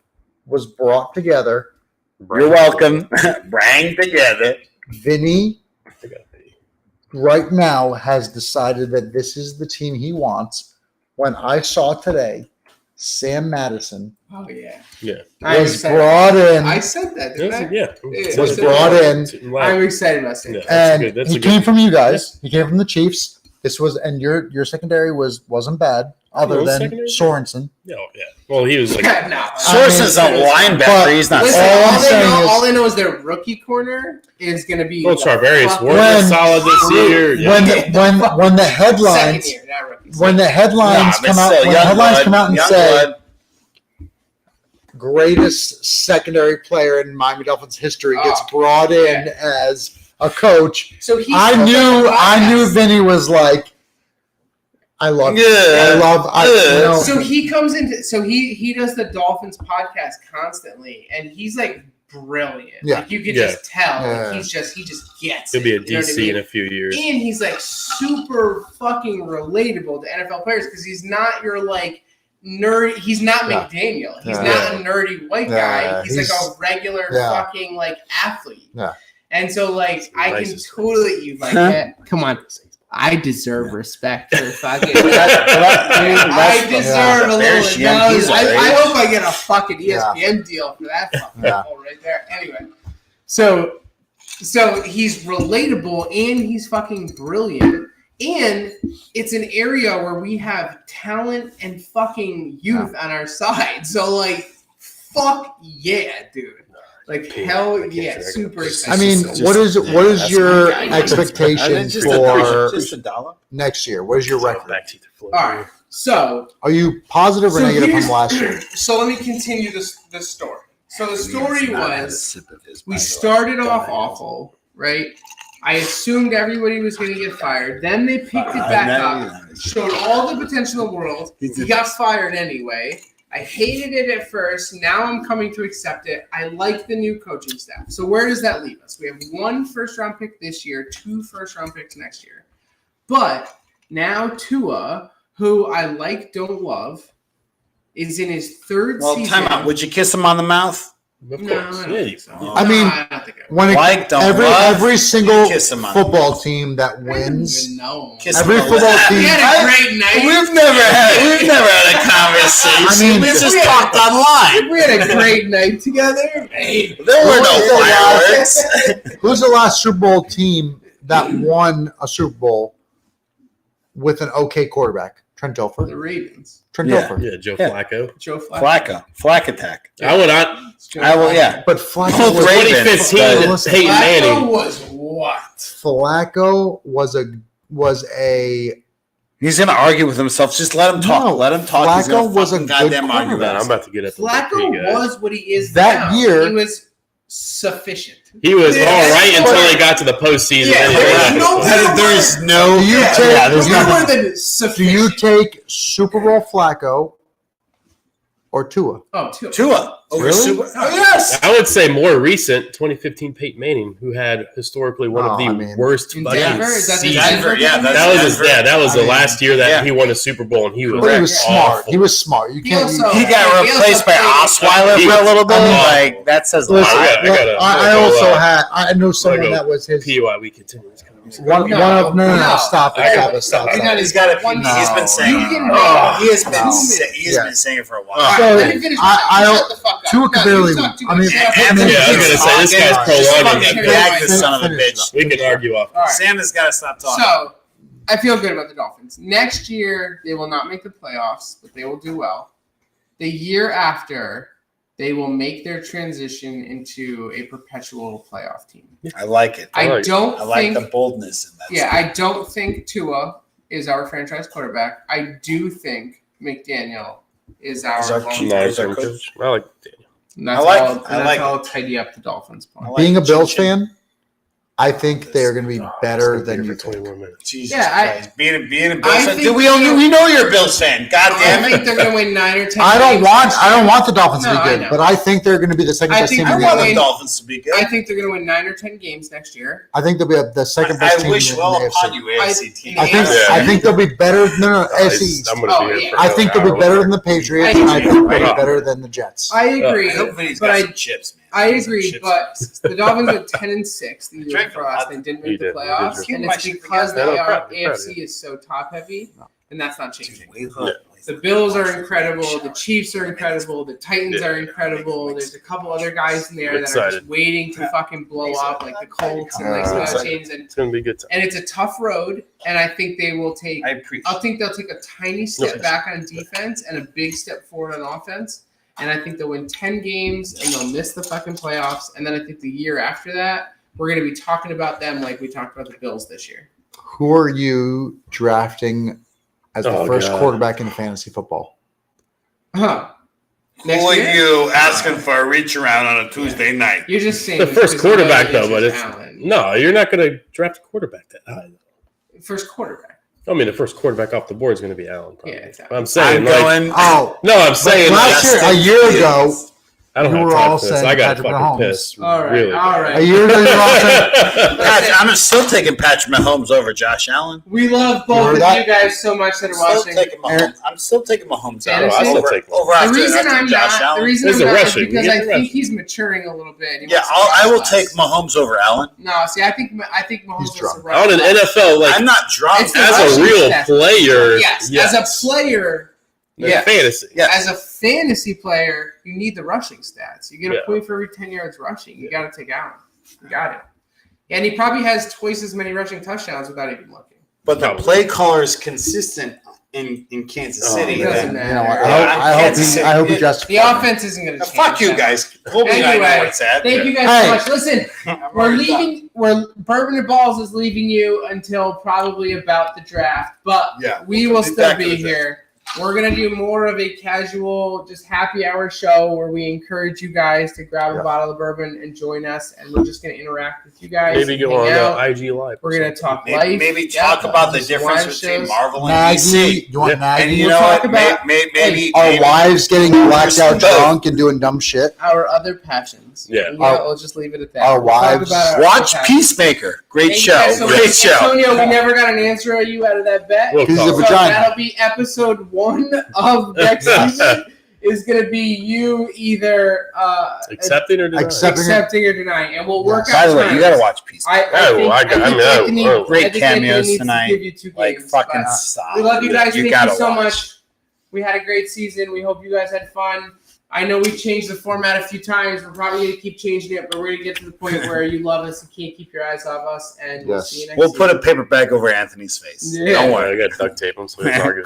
was brought together.
You're welcome. Bring together.
Vinny right now has decided that this is the team he wants. When I saw today, Sam Madison was brought in.
I said that, didn't I?
Yeah. Was brought in.
I'm excited about Sam.
And he came from you guys. He came from the Chiefs. This was, and your secondary wasn't bad, other than Sorensen.
Yeah. Well, he was like
Sorensen's a linebacker. He's not.
All I know is their rookie corner is going to be.
Well, Charvarius was solid this year.
When the headlines come out and say greatest secondary player in Miami Dolphins history gets brought in as a coach.
So
I knew Vinny was like, I love.
So he comes into. So he does the Dolphins podcast constantly, and he's like brilliant.
Yeah.
Like you could just tell. Like he just gets.
He'll be a DC in a few years,
and he's like super fucking relatable to NFL players because he's not your like nerd. He's not McDaniel. He's not a nerdy white guy. He's like a regular fucking like athlete.
Yeah.
And so, like, I can totally like that. Come on. I deserve respect for fucking.
I
deserve a little
Yankees
acknowledgement.
are
I hope I get a fucking ESPN deal for that fucking goal right there. Anyway, so he's relatable and he's fucking brilliant. And it's an area where we have talent and fucking youth on our side. So, like, fuck yeah, dude. Like, hell yeah. Super excited.
I mean, what is your expectation for next year? What is your record?
All right. So,
Are you positive or negative from last year?
So let me continue this story. So the story was we started off awful, right? I assumed everybody was going to get fired. Then they picked it back up, showed all the potential in the world. He got fired anyway. I hated it at first. Now I'm coming to accept it. I like the new coaching staff. So where does that leave us? We have 1 first-round pick this year, 2 first-round picks next year. But now Tua, who I like, don't love, is in his 3rd season.
Well, time out. Would you kiss him on the mouth?
No, I don't think so.
I mean,
I don't think I would.
when every single football team that wins, every football team.
We had a great night.
We've never had a conversation.
I mean,
we just talked online.
We had a great night together. Hey,
There were no fireworks.
Who's the last Super Bowl team that won a Super Bowl with an okay quarterback? Trent Dilfer.
The Ravens.
Trent
Yeah.
Dilfer.
Yeah, Joe Flacco.
Joe Flacco.
Flack attack.
I would not.
I will. Yeah.
But Flacco
Both
was,
Ravens.
2015,
Listen,
Peyton
Flacco
Manning.
was what?
Flacco was a.
He's gonna argue with himself. Just let him talk.
No,
Let him talk. He's
Flacco
gonna
was a
fucking
good
goddamn argue.
quarterback.
Man, I'm about to get up.
Flacco was what he is
That
now.
year-
He was sufficient.
He was all right until he got to the postseason.
Yeah,
Then he went
There's no.
Do you
yeah,
take-
yeah, there's
More
nothing.
than
Do
sufficient.
you take Super Bowl Flacco or Tua?
Oh, Tua.
Tua. Over
Really?
Super. Oh yes.
I would say more recent, 2015 Peyton Manning, who had historically one of the worst
In
fucking
Denver? Is that the
seasons.
Denver?
Yeah, that's
That was the
I mean,
last year that
yeah.
he won a Super Bowl, and he was,
But he was smart.
awful.
He was smart. You
He
can't.
also-
He got
He also
replaced by
played-
Osweiler
He
for a
was
little bit.
awful.
Like that says a
Listen,
lot.
I gotta
I
go,
also had. I know someone
go
that was his.
PUI, we continue this conversation.
One of no, stop
I got
it,
it.
stop it.
He's got it.
One-
He's been saying.
You can
He has been.
No.
He's
Yeah.
been saying it for a while.
All right,
So,
let me finish my
I
thought.
don't-
Shut the fuck up.
Tua could
No, you
barely
talk too
win. I mean,
much.
Yeah,
Yeah, I was gonna say this guy's prolonging
Fucking
that.
gag this son of a
Finish
bitch.
We can argue off.
All right.
Sam has got to stop talking.
So, I feel good about the Dolphins. Next year, they will not make the playoffs, but they will do well. The year after, they will make their transition into a perpetual playoff team.
I like it.
I
like-
don't
I like
think.
the boldness in that.
Yeah, I don't think Tua is our franchise quarterback. I do think McDaniel is our
Is our
long-term
key-
coach.
is our coach.
I like Daniel.
And that's
I like
all,
it.
and
I
that's
like
how I'll tidy up the Dolphins part.
I like
Being a
it.
Bills fan, I think they're going to be better than you
for
think.
21 minutes.
Jesus
Yeah,
Christ. Being a Bills
I
fan.
think
Dude, we know you're a Bills fan. God
I
damn
think
it.
they're going to win 9 or 10
I don't
games
want.
next
I don't
year.
want the Dolphins
No,
to
I
be good,
know.
but I think they're going to be the second
I
best
think
team
I
in the
want
league.
the Dolphins to be good.
I think they're going to win 9 or 10 games next year.
I think they'll be the second best
I
team
wish
in
well
the
upon
AFC.
you, AFC team.
I think.
Yeah.
I think they'll be better. No, AFC East.
I'm gonna
Oh,
be here
yeah.
for
I
another
think they'll be
hour.
better than the Patriots.
I
and I
agree.
think they'll be
Right.
better than the Jets.
I agree,
I hope Vinny's
but
got
I
some chips, man.
I
Some
agree,
chips.
but the Dolphins are 10-6 the year
Drank
before
a lot.
us. They didn't
You
make the
did. You
playoffs,
did.
and it's because
Yeah,
the
no, proud
AFC
of
is so top heavy, and that's not changing.
Dude,
The Bills are incredible. The Chiefs are incredible. The Titans are incredible. There's a couple other guys in there that are just waiting to fucking blow up, like the Colts and like some other teams. And
It's gonna be a good time.
it's a tough road, and I think they will take.
I appreciate
I think they'll take a tiny step
Okay.
back on defense and a big step forward on offense. And I think they'll win 10 games and they'll miss the fucking playoffs. And then I think the year after that, we're going to be talking about them like we talked about the Bills this year.
Who are you drafting as the
Oh,
first
God.
quarterback in fantasy football?
Huh.
Who
Next
are
year?
you asking for a reach around on a Tuesday night?
You're just saying
The first
because you know
quarterback,
he
though,
is
but
his
it's
talent.
no. You're not gonna draft a quarterback that high.
First quarterback.
I mean, the first quarterback off the board is going to be Allen. Probably.
Yeah, it's Allen.
But I'm saying,
I'm
like,
going.
Oh,
no, I'm saying,
last year, a year ago,
I don't
You
have
were
time
all
for this.
saying
I got
Patrick
fucking
Mahomes.
pissed.
All right,
really.
all right.
A year ago, you were all saying
I'm still taking Patrick Mahomes over Josh Allen.
We love both
heard
of
that?
you guys so much that are watching.
I'm still taking Mahomes out
Fantasy?
I still
over,
take Mahomes.
over
The
after,
reason
after
I'm
Josh
not,
Allen.
the reason
This
I'm
is
not is
rushing.
because
You
I
get
think
rushing.
he's maturing a little bit. He
Yeah,
wants to
I will
rush
take
less.
Mahomes over Allen.
No, see, I think Mahomes
He's
wants to
drunk.
rush
On an
less.
NFL, like
I'm not drunk.
It's the
as
rushing
a real
stats.
player,
Yes, as a player,
in
yes.
fantasy.
As a fantasy player, you need the rushing stats. You get a
Yeah.
point for every 10 yards rushing. You got to take Allen. You got it. And he probably has twice as many rushing touchdowns without even looking.
But the
Probably.
play caller is consistent in Kansas
Oh,
City.
It doesn't
you
matter.
know what?
Yeah,
I hope he just.
The offense isn't going to change.
Fuck you
that
guys. Colby and I know
Anyway,
where it's at.
Thank you guys
Hey.
so much. Listen,
I'm
we're
already done.
leaving. We're Bourbon and Balls is leaving you until probably about the draft, but
Yeah,
we
we'll
will
be
still
back
be
for the draft.
here. We're gonna do more of a casual, just happy hour show where we encourage you guys to grab a bottle of bourbon and join us, and we're just gonna interact with you guys.
Maybe go
hang
on
out.
IG Live.
We're gonna talk
Maybe,
life.
maybe talk about the
just
difference
live
between
shows.
Marvel and
Maggie,
DC.
you want
Yeah.
Maggie?
And you
We'll
know
talk
what?
about-
Maybe
Our wives getting blacked out
Both.
drunk and doing dumb shit.
Our other passions.
Yeah.
And we'll just leave it at that.
Our
We'll talk
wives-
about our
watch
other passions.
Peacemaker. Great
Thank you
show.
guys so
Great
much.
show.
Antonio, we never got an answer out of you out of that bet.
We'll
Because
call
he's a
it.
So
vagina.
that'll be episode 1 of next season. Is going to be you either
Accepting or denying?
accepting or denying, and we'll work
By
out
the way,
times.
you got to watch Peacemaker. Great
Anthony
cameos
needs to
tonight.
give you 2
Like
games,
fucking
but
stop.
we love you guys. Thank
gotta
you so
watch.
much. We had a great season. We hope you guys had fun. I know we've changed the format a few times. We're probably going to keep changing it, but we're going to get to the point where you love us and can't keep your eyes off us. And we'll
Yes.
see you next
We'll
season.
put a paper bag over Anthony's face.
Yeah.
Don't
Don't
worry.
worry, I got duct tape. I'm so sorry.